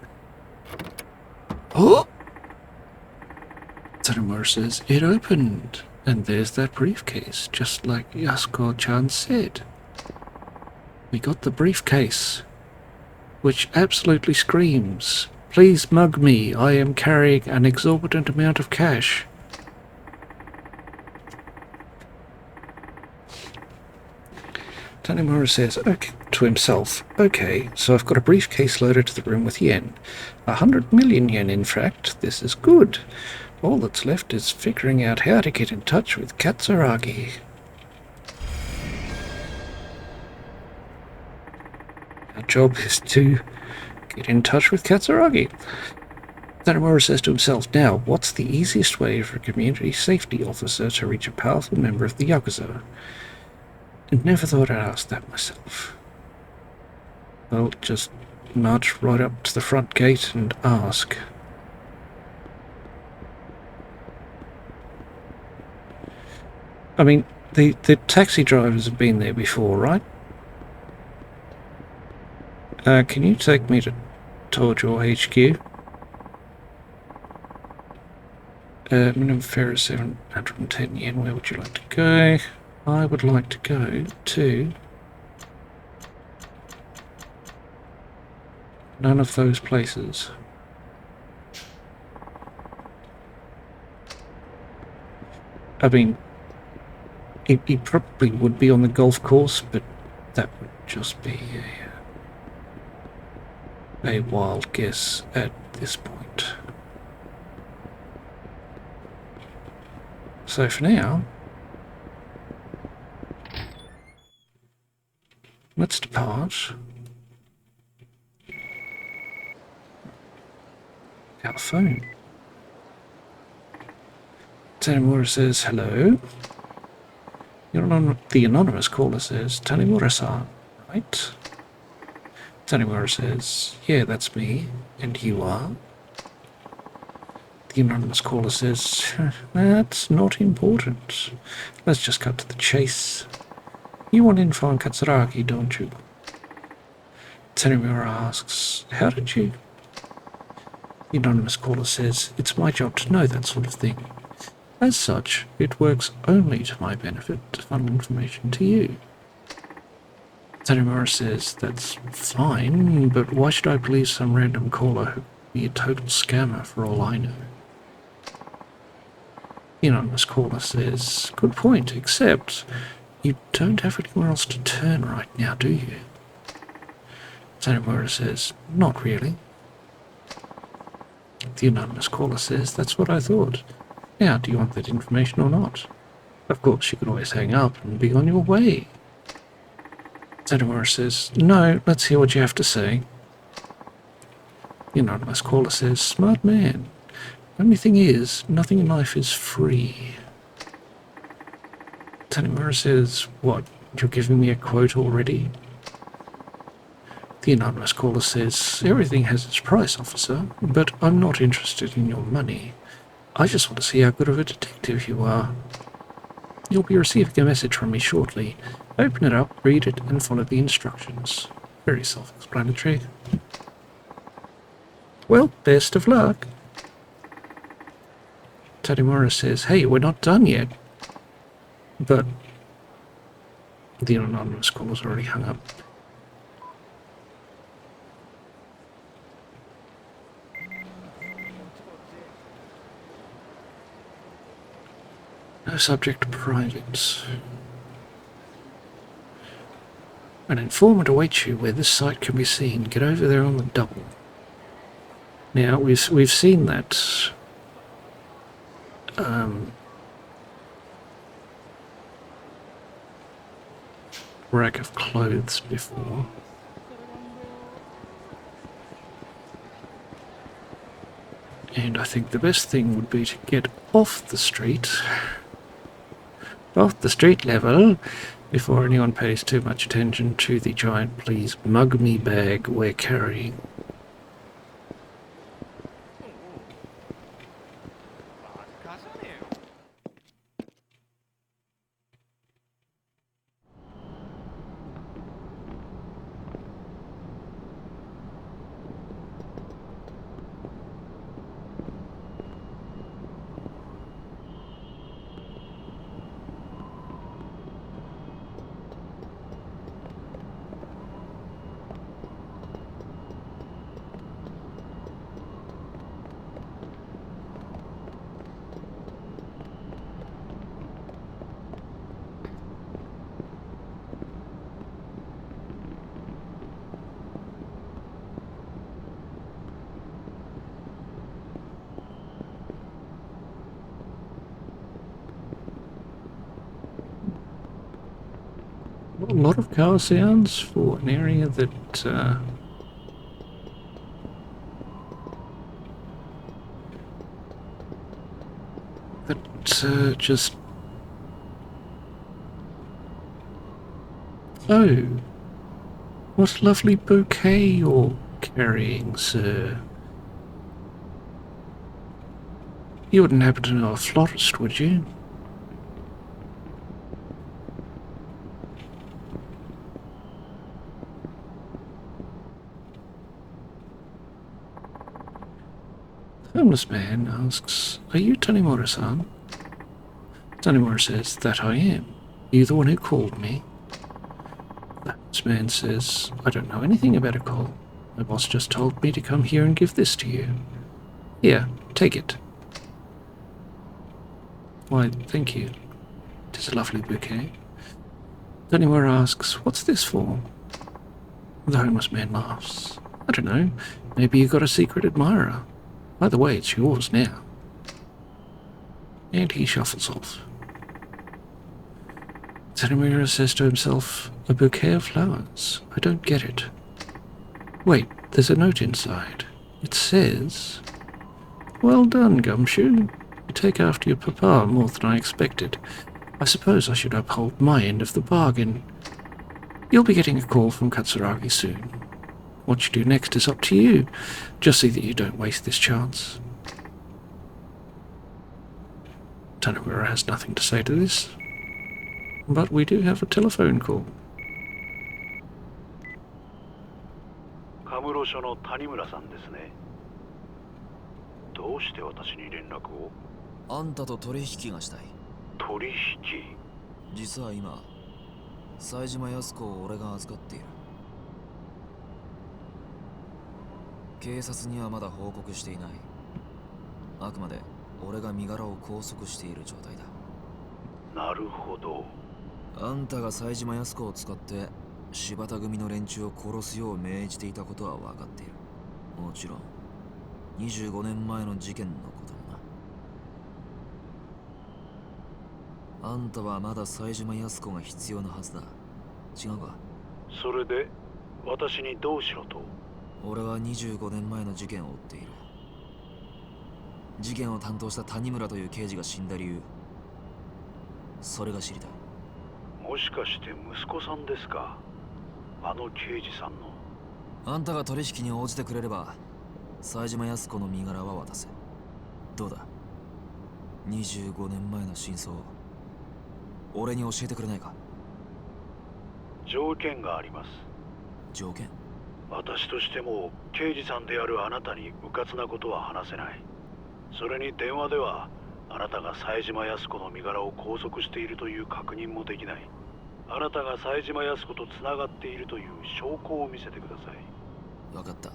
Oh! Tanimura says it opened, and there's that briefcase, just like Yasuko-chan said. We got the briefcase, which absolutely screams, "Please mug me, I am carrying an exorbitant amount of cash." Tanimura says to himself, "Okay, so I've got a briefcase loaded to the room with yen. 100 million yen, in fact. This is good. All that's left is figuring out how to get in touch with Katsuragi." Our job is to get in touch with Katsuragi. Tanimura says to himself, now, what's the easiest way for a community safety officer to reach a powerful member of the Yakuza? I never thought I'd ask that myself. Well, just march right up to the front gate and ask. I mean, the taxi drivers have been there before, right? Can you take me to Tojo HQ? Minimum fare is 710 yen. Where would you like to go? I would like to go to none of those places. I mean, he probably would be on the golf course, but that would just be a wild guess at this point. So for now, let's depart. Our phone. Tanimura says hello. The anonymous caller says, Tanimura-san, right? Tanimura says, yeah, that's me, and you are? The anonymous caller says, that's not important. Let's just cut to the chase. You want info on Katsuragi, don't you? Tanimura asks, how did you? The anonymous caller says, it's my job to know that sort of thing. As such, it works only to my benefit to funnel information to you. Tanimura says, that's fine, but why should I believe some random caller who could be a total scammer for all I know? The anonymous caller says, good point, except you don't have anywhere else to turn right now, do you? Tanimura says, not really. The anonymous caller says, that's what I thought. Now, do you want that information or not? Of course, you could always hang up and be on your way. Tanimura says, no, let's hear what you have to say. The anonymous caller says, smart man. Only thing is, nothing in life is free. Tanimura says, what, you're giving me a quote already? The anonymous caller says, everything has its price, officer, but I'm not interested in your money. I just want to see how good of a detective you are. You'll be receiving a message from me shortly. Open it up, read it, and follow the instructions. Very self-explanatory. Well, best of luck. Tanimura says, hey, we're not done yet. But the anonymous caller's already hung up. Subject private. An informant awaits you where this site can be seen. Get over there on the double. Now we've seen that rack of clothes before. And I think the best thing would be to get off the street level, before anyone pays too much attention to the giant please mug me bag we're carrying. A lot of car sounds for an area that just... Oh, what lovely bouquet you're carrying, sir. You wouldn't happen to know a florist, would you? The homeless man asks, "Are you Tanimura-san?" Tanimura says, "That I am. You the one who called me?" The homeless man says, "I don't know anything about a call. My boss just told me to come here and give this to you. Here, take it." "Why, thank you. It is a lovely bouquet." Tanimura asks, "What's this for?" The homeless man laughs. "I don't know. Maybe you got a secret admirer. By the way, it's yours now." And he shuffles off. Tanimura says to himself, "A bouquet of flowers? I don't get it." Wait, there's a note inside. It says, "Well done, Gumshoe. You take after your papa more than I expected. I suppose I should uphold my end of the bargain. You'll be getting a call from Katsuragi soon. What you do next is up to you. Just see that you don't waste this chance." Tanimura has nothing to say to this, but we do have a telephone call. カムロ署の谷村さんですね。どうして私に連絡を？あんたと取引がしたい。取引？実は今、冴島康子を俺が預かっている。警察にはまだ報告していない。あくまで俺が身柄を拘束している状態だ。なるほど。あんたが冴島康子を使って柴田組の連中を殺すよう命じていたことは分かっている。もちろん25年前の事件のこともな。あんたはまだ冴島康子が必要なはずだ。違うか？それで私にどうしろと？俺は25年前の事件を追っている。事件を担当した谷村という刑事が死んだ理由、それが知りたい。もしかして息子さんですか？あの刑事さんの。あんたが取引に応じてくれれば冴島康子の身柄は渡せ。どうだ、25年前の真相を俺に教えてくれないか？条件があります。条件？私としても刑事さんであるあなたに迂闊なことは話せない。それに電話ではあなたが冴島康子の身柄を拘束しているという確認もできない。あなたが冴島康子とつながっているという証拠を見せてください。分かった。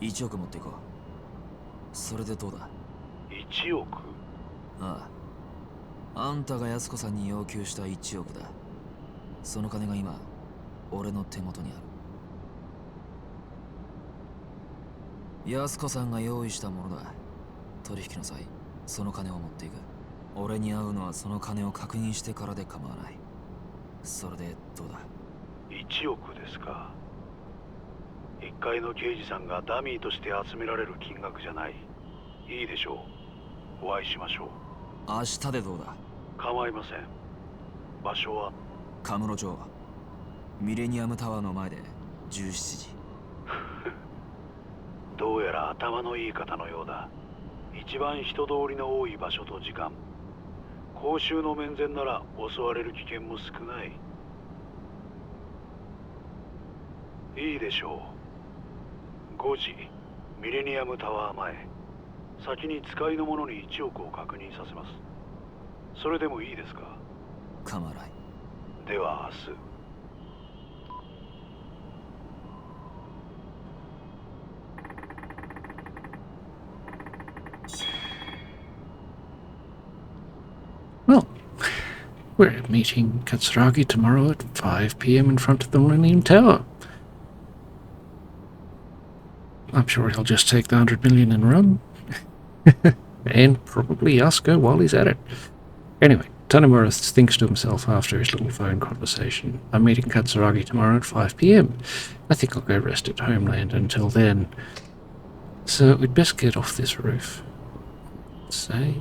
1億持っていこう。それでどうだ？1億？ああ。あんたが安子さんに要求した1億だ。その金が今俺の手元にある。安子さんが用意したものだ。取引の際その金を持っていく。俺に会うのはその金を確認してからで構わない。それでどうだ。1億ですか。一階の刑事さんがダミーとして集められる金額じゃない。いいでしょう。お会いしましょう。明日でどうだ。構いません。場所はカムロ町ミレニアムタワーの前で17時。どうやら頭のいい方のようだ。一番人通りの多い場所と時間。公衆の面前なら襲われる危険も少ない。いいでしょう。5時ミレニアムタワー前。先に使いの者に1億を確認させます。それでもいいですか。構わない。では明日。Well, we're meeting Katsuragi tomorrow at 5 p.m. in front of the Millennium Tower. I'm sure he'll just take the 100 million and run. And probably Yasuko while he's at it. Anyway, Tanimura thinks to himself after his little phone conversation, I'm meeting Katsuragi tomorrow at 5 p.m. I think I'll go rest at Homeland until then. So we'd best get off this roof. Say.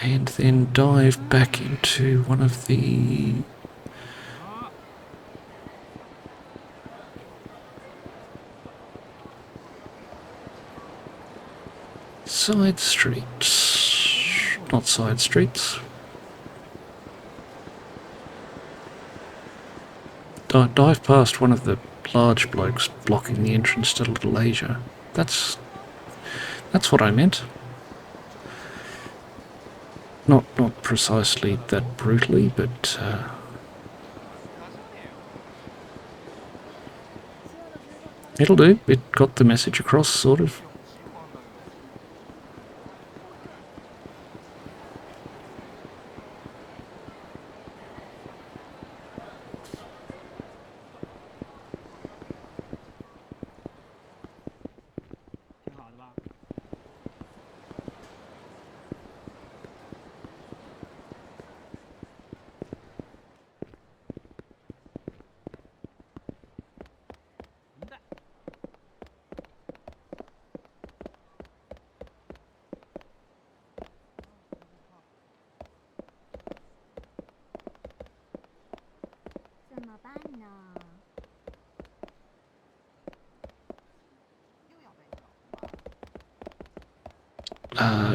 And then dive back into one of the side streets. Not side streets. Dive past one of the large blokes blocking the entrance to Little Asia. That's what I meant. Not precisely that brutally, but it'll do. It got the message across, sort of.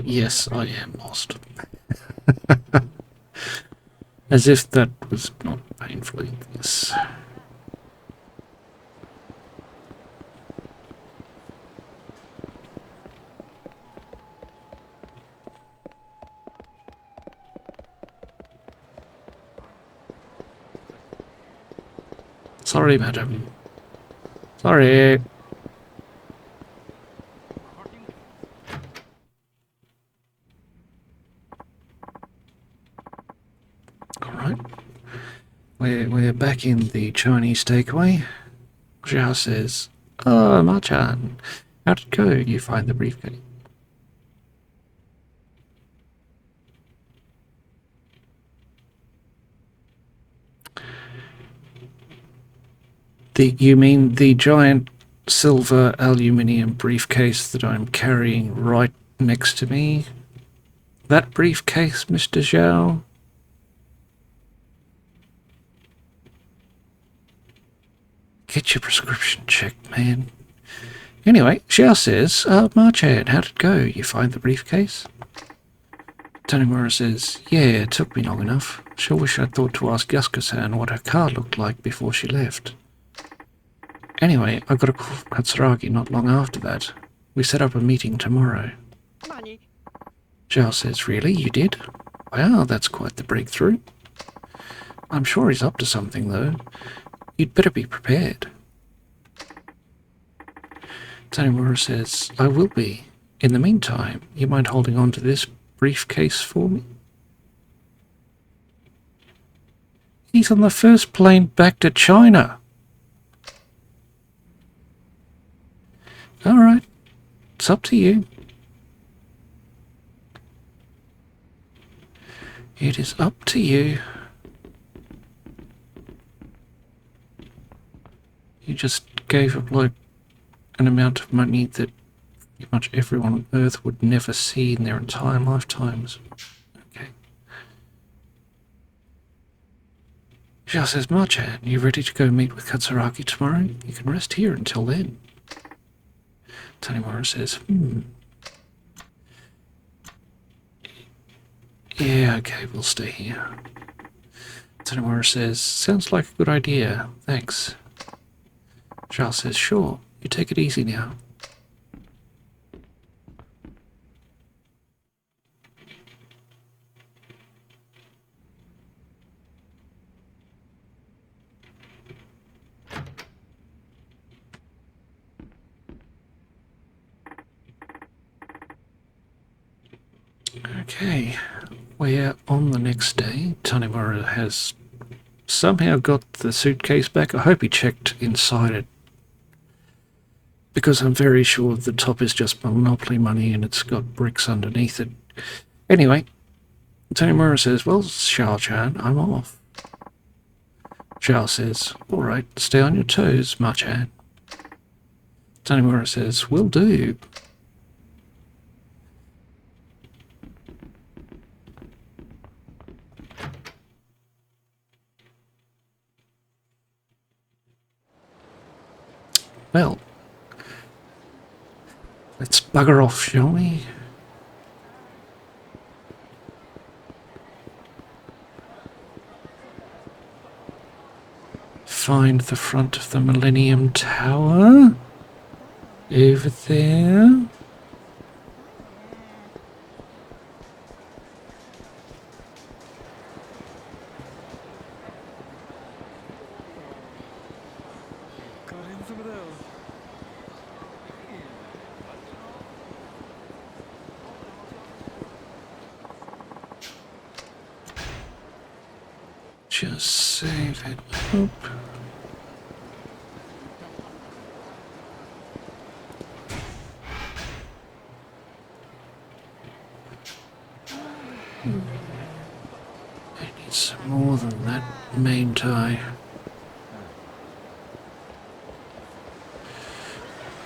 Yes, I am lost. As if that was not painfully obvious. Sorry, madam. Sorry. Alright. We're back in the Chinese takeaway. Zhao says, "Oh, Ma-chan, how'd it go? You find the briefcase?" You mean the giant silver aluminium briefcase that I'm carrying right next to me? That briefcase, Mr. Zhao? Get your prescription checked, man. Anyway, Zhao says, Ma-chan, how'd it go? You find the briefcase? Tanimura says, yeah, it took me long enough. Sure wish I'd thought to ask Yasuko-san what her car looked like before she left. Anyway, I got a call from Katsuragi not long after that. We set up a meeting tomorrow. Zhao says, really? You did? Wow, that's quite the breakthrough. I'm sure he's up to something, though. You'd better be prepared. Tanimura says, I will be. In the meantime, you mind holding on to this briefcase for me? He's on the first plane back to China. All right. It's up to you. It is up to you. You just gave a bloke an amount of money that pretty much everyone on Earth would never see in their entire lifetimes. Okay. Shao says, Marchan, you ready to go meet with Katsuragi tomorrow? You can rest here until then. Tanimura says, Yeah, okay, we'll stay here. Tanimura says, sounds like a good idea, thanks. Shao says, sure, you take it easy now. Okay, we're on the next day. Tanimura has somehow got the suitcase back. I hope he checked inside it, because I'm very sure the top is just Monopoly money and it's got bricks underneath it. Anyway, Tanimura says, well, Shao-chan, I'm off. Shao says, all right, stay on your toes, Marchan. Tanimura says, will do. Well, let's bugger off, shall we? Find the front of the Millennium Tower. Over there. Just save it up. I need some more than that main tie.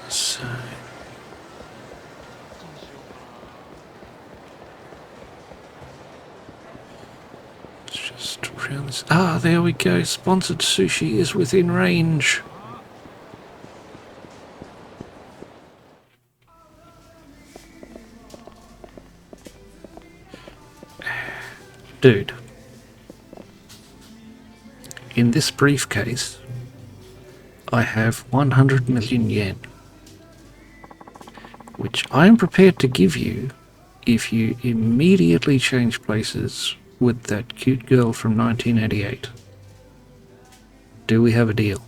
So let's just round this. Ah, there we go. Sponsored sushi is within range. Dude, in this briefcase, I have 100 million yen, which I am prepared to give you if you immediately change places with that cute girl from 1988. Do we have a deal?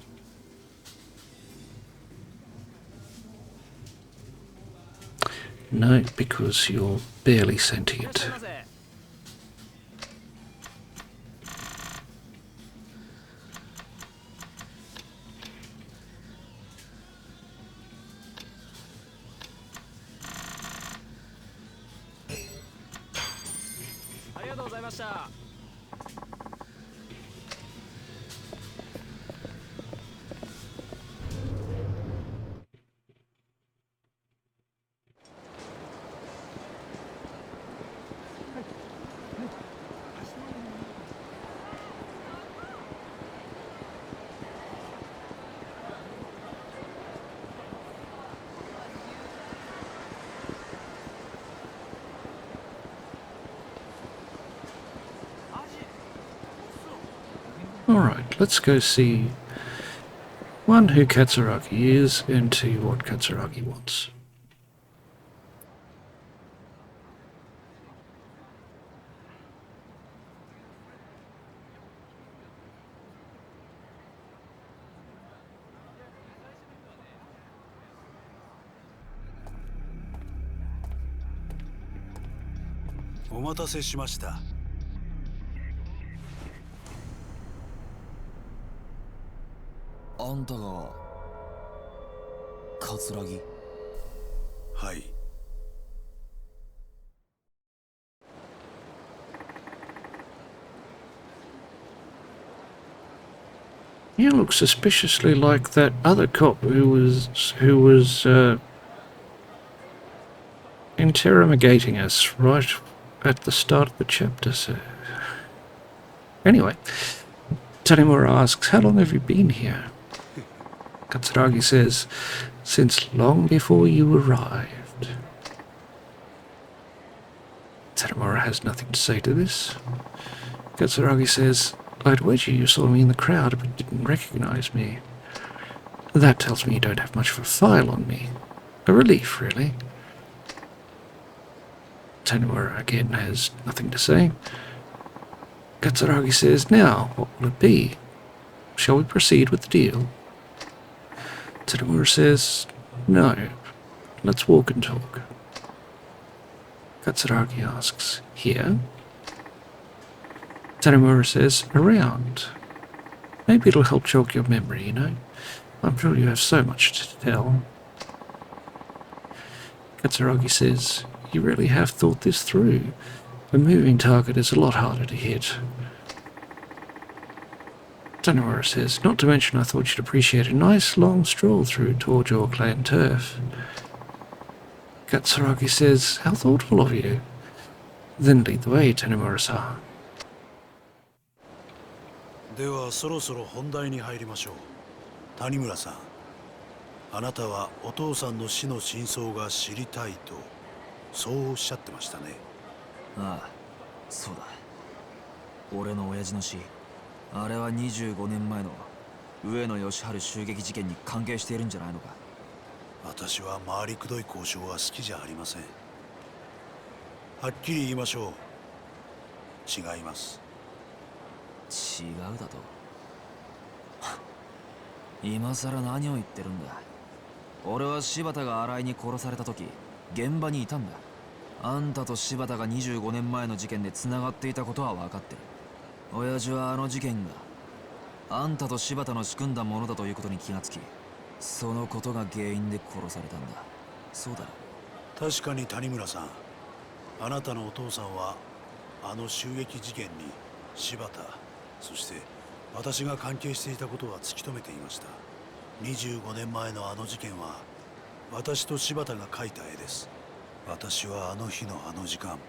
No, because you're barely sentient. Alright, let's go see, one, who Katsuragi is, and two, what Katsuragi wants. お待たせしました。あんたが桂木？はい。You look suspiciously like that other cop who was interrogating us right at the start of the chapter. So anyway, Tanimura asks, "How long have you been here?" Katsuragi says, "Since long before you arrived." Tanimura has nothing to say to this. Katsuragi says, "I'd wager you saw me in the crowd but didn't recognize me. That tells me you don't have much of a file on me. A relief, really." Tanimura again has nothing to say. Katsuragi says, "Now, what will it be? Shall we proceed with the deal?" Tanimura says, "No. Let's walk and talk." Katsuragi asks, "Here?" Tanimura says, "Around. Maybe it'll help jog your memory, you know? I'm sure you have so much to tell." Katsuragi says, "You really have thought this through. A moving target is a lot harder to hit." Tanimura says, "Not to mention I thought you'd appreciate a nice long stroll through toward your clan turf." Katsuragi says, "How thoughtful of you. Then lead the way, Tanimura-san." ではそろそろ本題に入りましょう。谷村さん、あなたはお父さんの死の真相が知りたいとそうおっしゃってましたね。ああ、そうだ。俺の親父の死、あれは25年前の上野義治襲撃事件に関係しているんじゃないのか。私は回りくどい交渉は好きじゃありません。はっきり言いましょう。違います。違うだと？今さら何を言ってるんだ。俺は柴田が新井に殺された時現場にいたんだ。あんたと柴田が25年前の事件で繋がっていたことは分かってる。親父はあの事件があんたと柴田の仕組んだものだということに気がつき、そのことが原因で殺されたんだ。そうだろ？確かに谷村さん、あなたのお父さんはあの襲撃事件に柴田、そして私が関係していたことは突き止めていました。25年前のあの事件は私と柴田が描いた絵です。私はあの日のあの時間、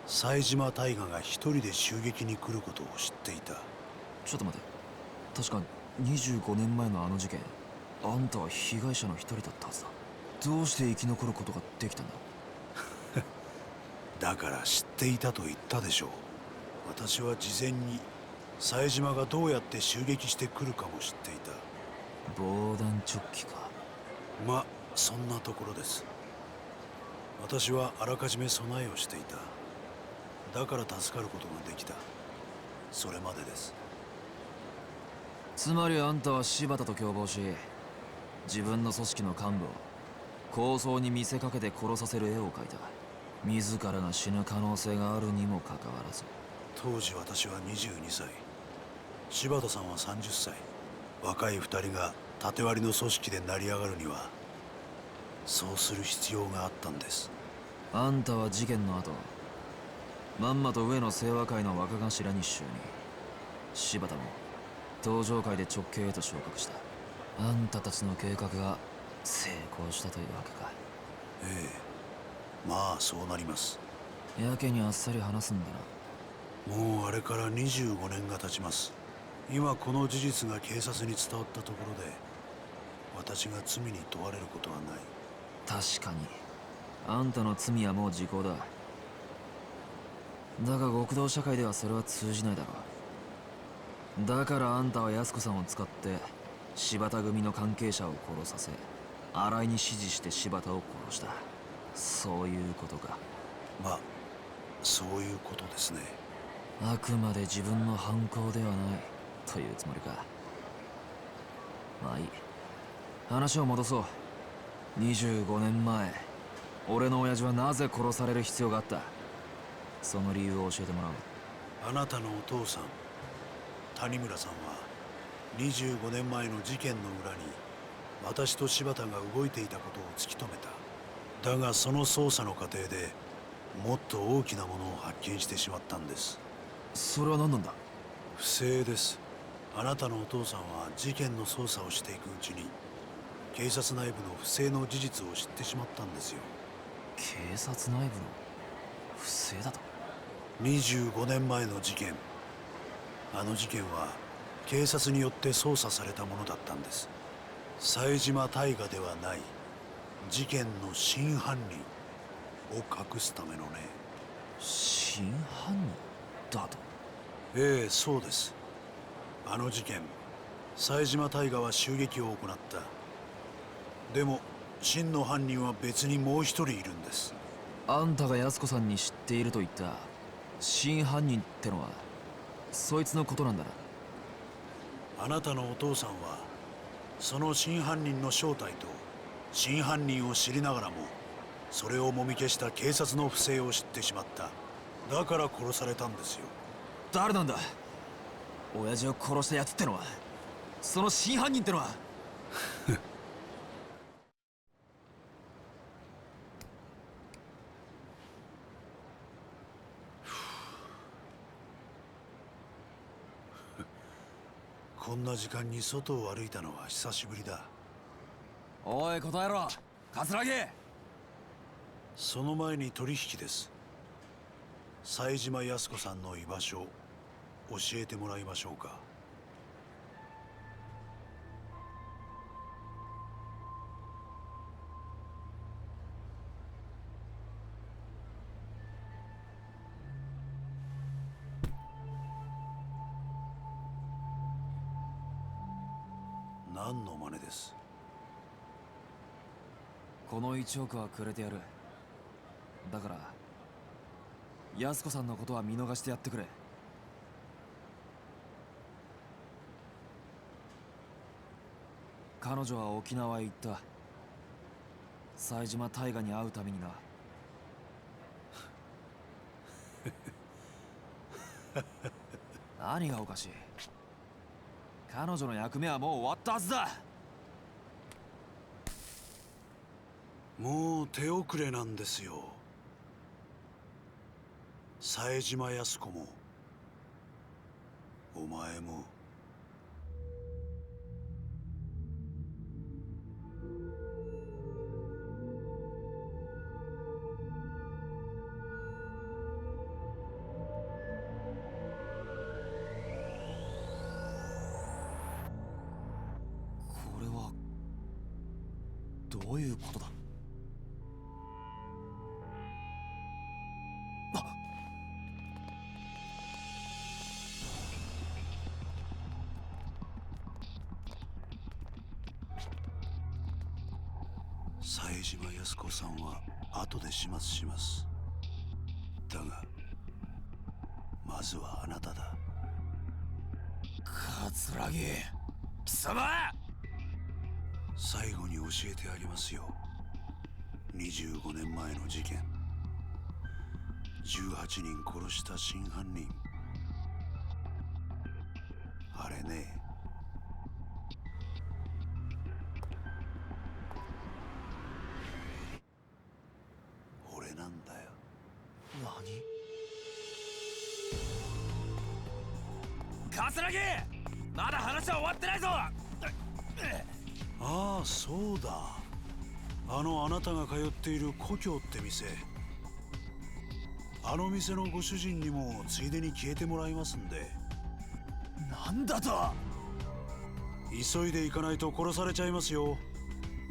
冴島大河が一人で襲撃に来ることを知っていた。ちょっと待て。確か25年前のあの事件、あんたは被害者の一人だったはずだ。どうして生き残ることができたんだ？だから知っていたと言ったでしょう。私は事前に冴島がどうやって襲撃してくるかも知っていた。防弾チョッキか。まあそんなところです。私はあらかじめ備えをしていた。だから助かることができた。それまでです。つまりあんたは柴田と共謀し、自分の組織の幹部を抗争に見せかけて殺させる絵を描いた。自らが死ぬ可能性があるにもかかわらず。当時私は22歳、柴田さんは30歳。若い2人が縦割りの組織で成り上がるにはそうする必要があったんです。あんたは事件の後、まんまと上野清和会の若頭に就任。柴田も登場会で直系へと昇格した。あんたたちの計画が成功したというわけか。ええ、まあそうなります。やけにあっさり話すんだな。もうあれから25年が経ちます。今この事実が警察に伝わったところで私が罪に問われることはない。確かにあんたの罪はもう時効だ。だが極道社会ではそれは通じないだろう。だからあんたは安子さんを使って柴田組の関係者を殺させ、新井に指示して柴田を殺した。そういうことか。まあそういうことですね。あくまで自分の犯行ではないというつもりか。まあいい、話を戻そう。25年前、俺の親父はなぜ殺される必要があった？その理由を教えてもらおう。あなたのお父さん谷村さんは25年前の事件の裏に私と柴田が動いていたことを突き止めた。だがその捜査の過程でもっと大きなものを発見してしまったんです。それは何なんだ？不正です。あなたのお父さんは事件の捜査をしていくうちに警察内部の不正の事実を知ってしまったんですよ。警察内部の不正だと25年前の事件、あの事件は警察によって捜査されたものだったんです。冴島大河ではない事件の真犯人を隠すためのね。真犯人だと？ええ、そうです。あの事件、冴島大河は襲撃を行った。でも真の犯人は別にもう一人いるんです。あんたが安子さんに知っていると言った真犯人ってのはそいつのことなんだな。あなたのお父さんはその真犯人の正体と真犯人を知りながらもそれをもみ消した警察の不正を知ってしまった。だから殺されたんですよ。誰なんだ親父を殺したやつってのは？その真犯人ってのは？こんな時間に外を歩いたのは久しぶりだ。おい答えろ桂木。その前に取引です。冴島康子さんの居場所教えてもらいましょうか。何の真似です？この1億はくれてやる。だから安子さんのことは見逃してやってくれ。彼女は沖縄へ行った。冴島大河に会うためにな。何がおかしい？彼女の役目はもう終わったはずだ。もう手遅れなんですよ。冴島康子もお前も。これはどういうことだ？冴島康子さんは後で始末します。だがまずはあなただ。桂木貴様！最後に教えてあげますよ。25年前の事件、18人殺した真犯人、あれね。俺なんだよ。何？桂木！まだ話は終わってないぞ！ああ、そうだ。あなたが通っている故郷って店、あの店のご主人にもついでに消えてもらいますんで。なんだと？急いで行かないと殺されちゃいますよ。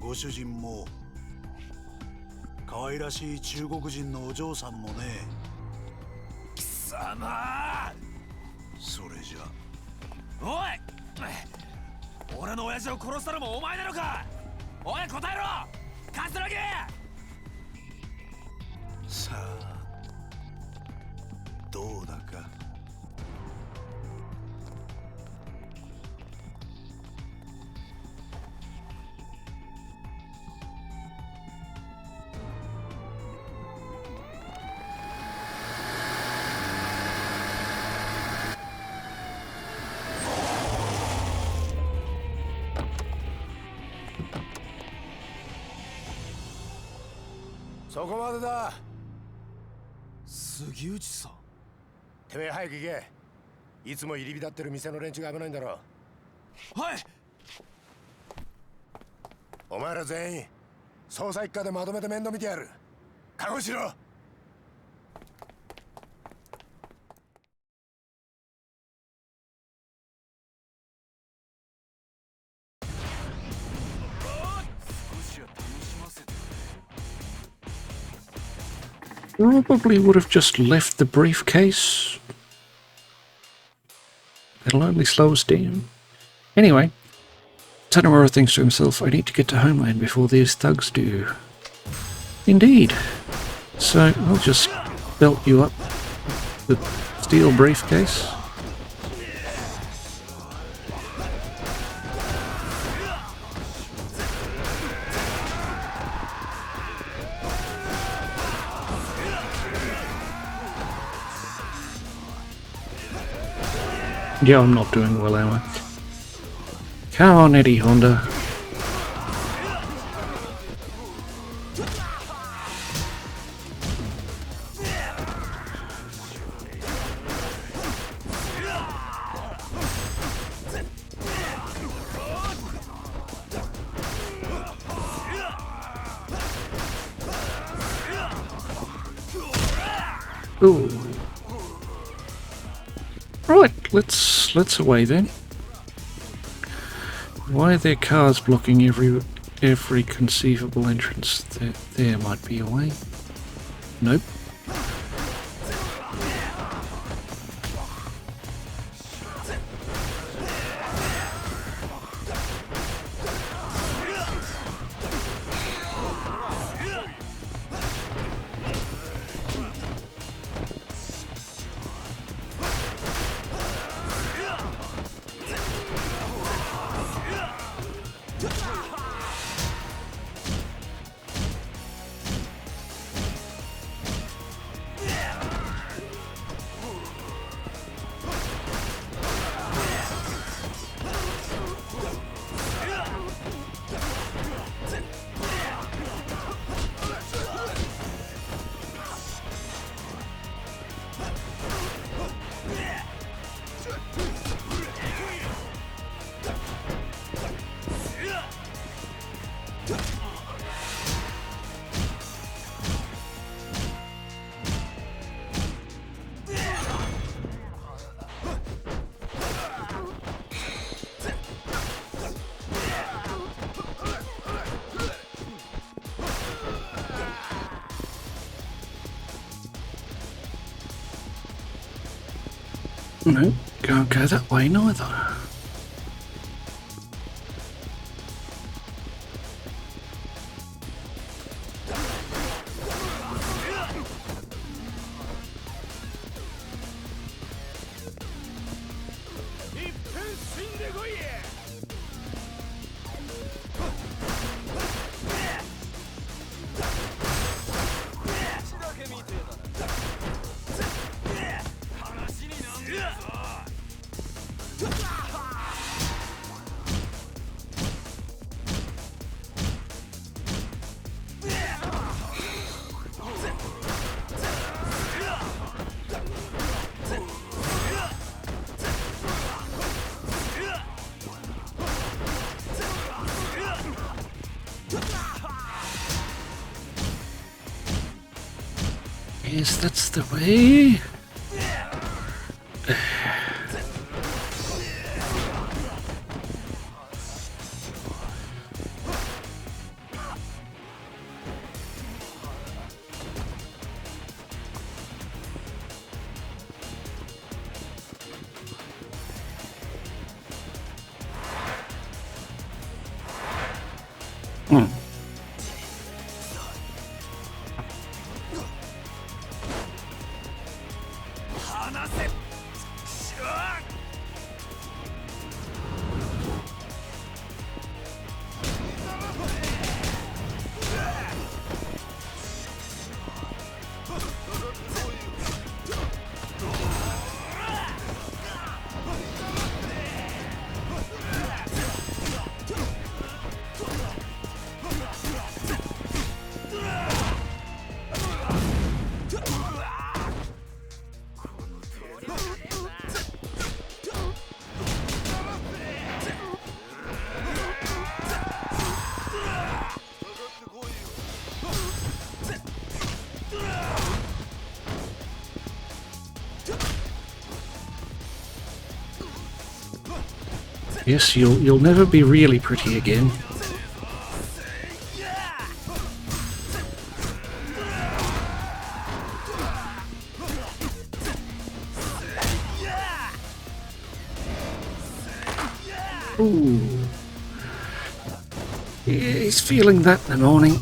ご主人も可愛らしい中国人のお嬢さんもね。貴様！それじゃ。おい！俺の親父を殺したのもお前なのか？おい答えろ！桂木！さあどうだか。そこまでだ。杉内さん。てめえ早く行け。いつも入り浸ってる店の連中が危ないんだろ。はい。お前ら全員捜査一課でまとめて面倒見てやる。覚悟しろ。Probably would have just left the briefcase. It'll only slow us down. Anyway, Tanimura thinks to himself, I need to get to Homeland before these thugs do. Indeed. So I'll just belt you up the steel briefcase. Yeah, I'm not doing well, am I? Come on, Eddie Honda. Ooh. Right, let's away then. Why are there cars blocking every conceivable entrance? There might be a way. Nope. No, can't go that way neither. Yes, that's the way. Yes, you'll never be really pretty again. Ooh. Yeah, he's feeling that in the morning.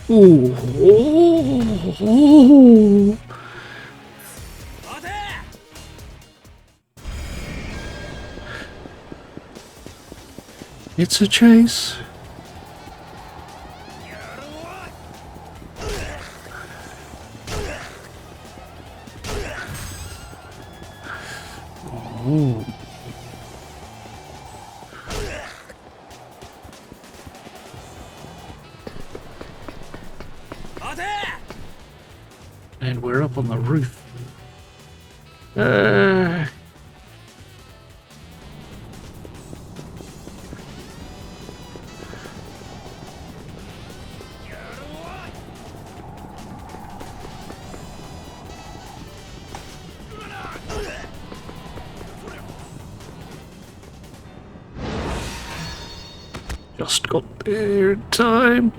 Ooh. Ooh. It's a chase. Ooh. And we're up on the roof. Just got there in time.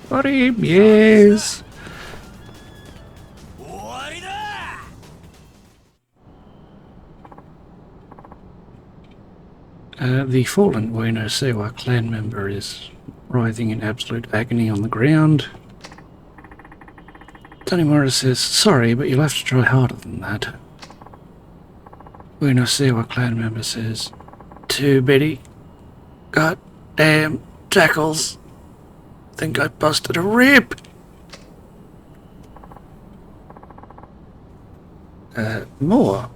Got him, yes. The fallen Ueno Sewa clan member is writhing in absolute agony on the ground. Tanimura says, sorry, but you'll have to try harder than that. Ueno Sewa clan member says, too many goddamn tackles. Think I busted a rib. More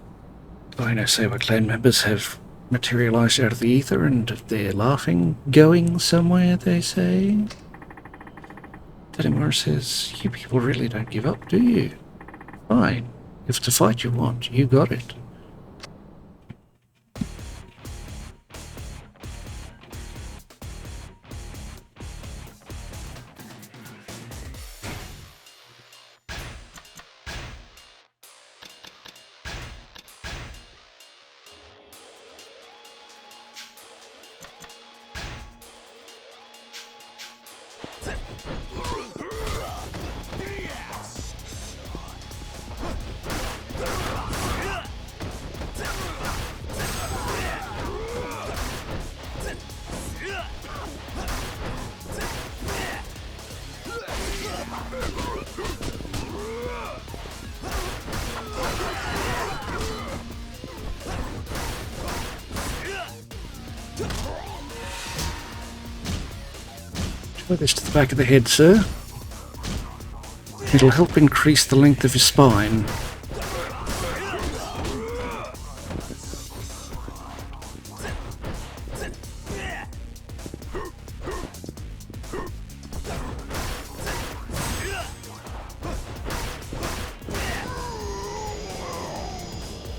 Ueno Sewa clan members have materialized out of the ether and they're laughing, going somewhere, they say. Tanimura says, you people really don't give up, do you? Fine. If it's a fight you want, you got it. Try this to the back of the head, sir. It'll help increase the length of your spine.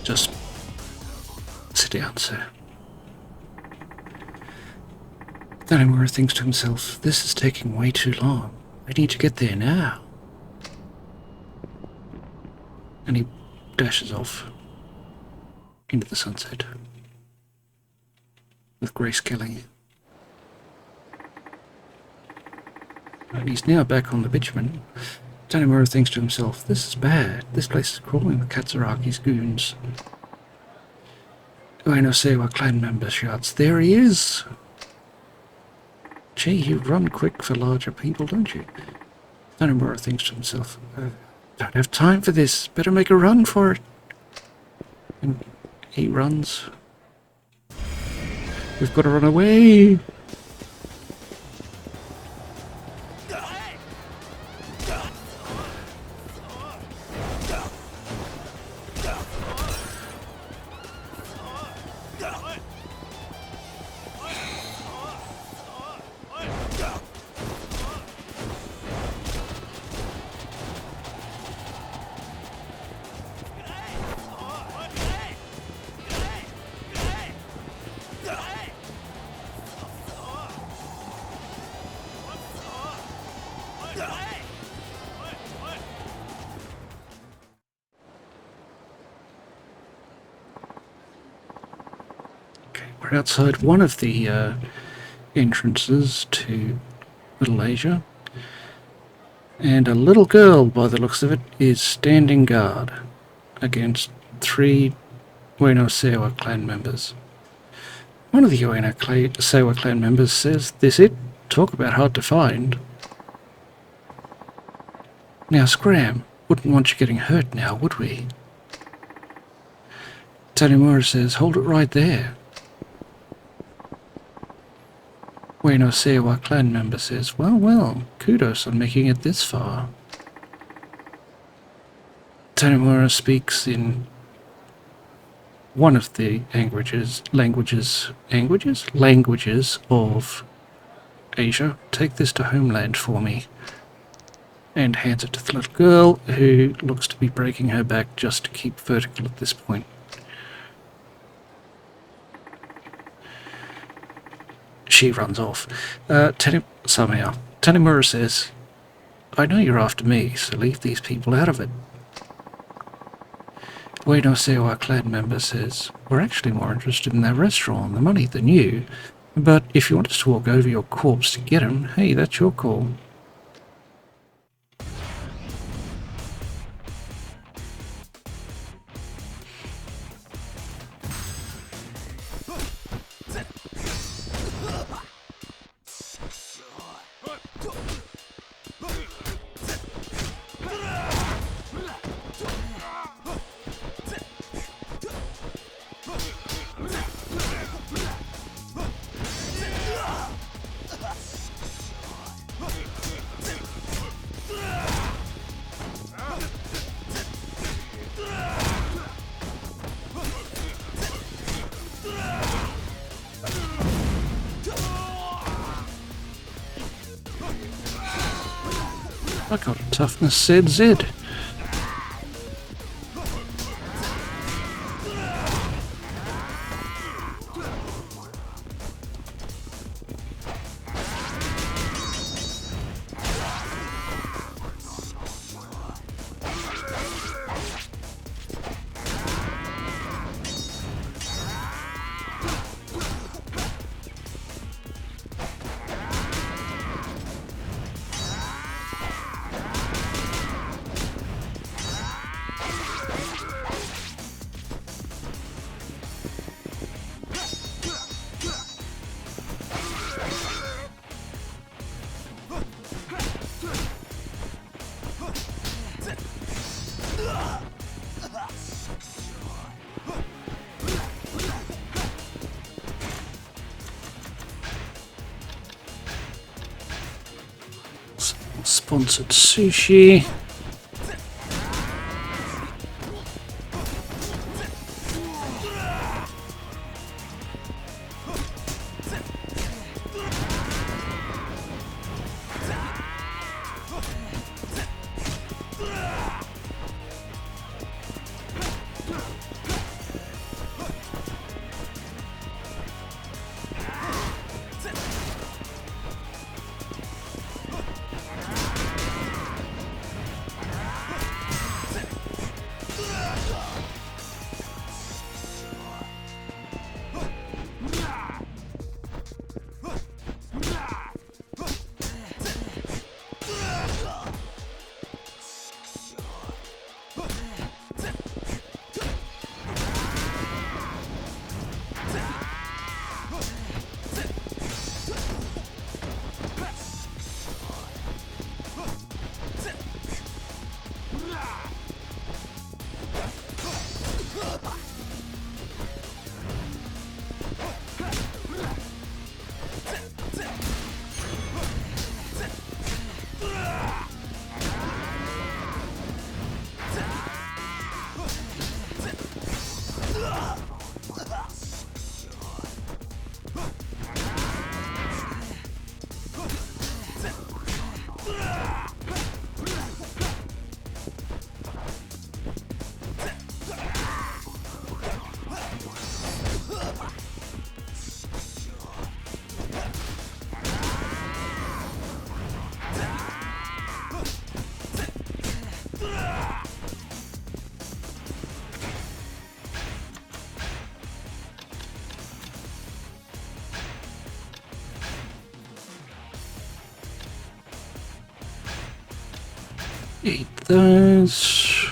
Just sit down, sir. Tanimura thinks to himself, this is taking way too long. I need to get there now. And he dashes off into the sunset with Grace Kelly. And he's now back on the bitumen. Tanimura thinks to himself, this is bad. This place is crawling with Katsuraki's goons. Ueno Seiwa clan member shouts, there he is! Gee, you run quick for larger people, don't you? Tanimura thinks to himself, don't have time for this. Better make a run for it. And he runs. We've got to run away! We're outside one of the entrances to Little Asia, and a little girl, by the looks of it, is standing guard against 3 Ueno Seiwa clan members. One of the Ueno Seiwa clan members says, this it? Talk about hard to find. Now Scram, wouldn't want you getting hurt now, would we? Tanimura says, hold it right there. Ueno Seiwa clan member says, well, kudos on making it this far. Tanimura speaks in one of the languages of Asia. Take this to homeland for me. And hands it to the little girl, who looks to be breaking her back just to keep vertical at this point. She runs off. Tanimura says, I know you're after me, so leave these people out of it. Ueno Seiwa clan member says, we're actually more interested in that restaurant and the money than you, but if you want us to walk over your corpse to get him, hey, that's your call. I got a toughness Z. Sponsored sushi. Eat those.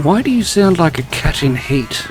Why do you sound like a cat in heat?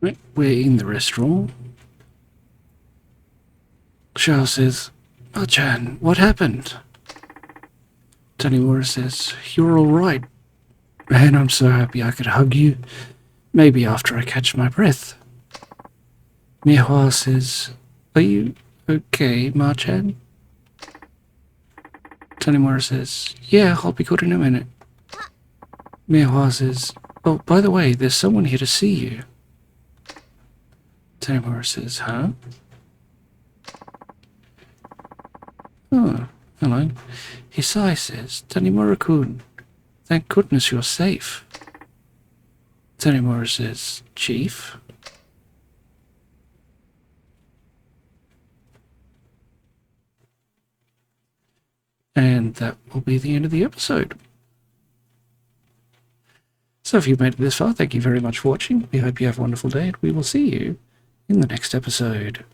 Right, we're in the restaurant. Shao says, "Oh-chan, what happened?" Tanimura says, "You're alright. Man, I'm so happy I could hug you. Maybe after I catch my breath." Mihua says, "Are you okay, Ma-chan?" Tanimura says, "Yeah, I'll be good in a minute." Mihua says, "Oh, by the way, there's someone here to see you." Tanimura says, "Huh?" "Oh, hello." Hisai says, "Tanimura-kun, thank goodness you're safe." Tanimura says, "Chief?" And that will be the end of the episode. So if you've made it this far, thank you very much for watching. We hope you have a wonderful day, and we will see you in the next episode.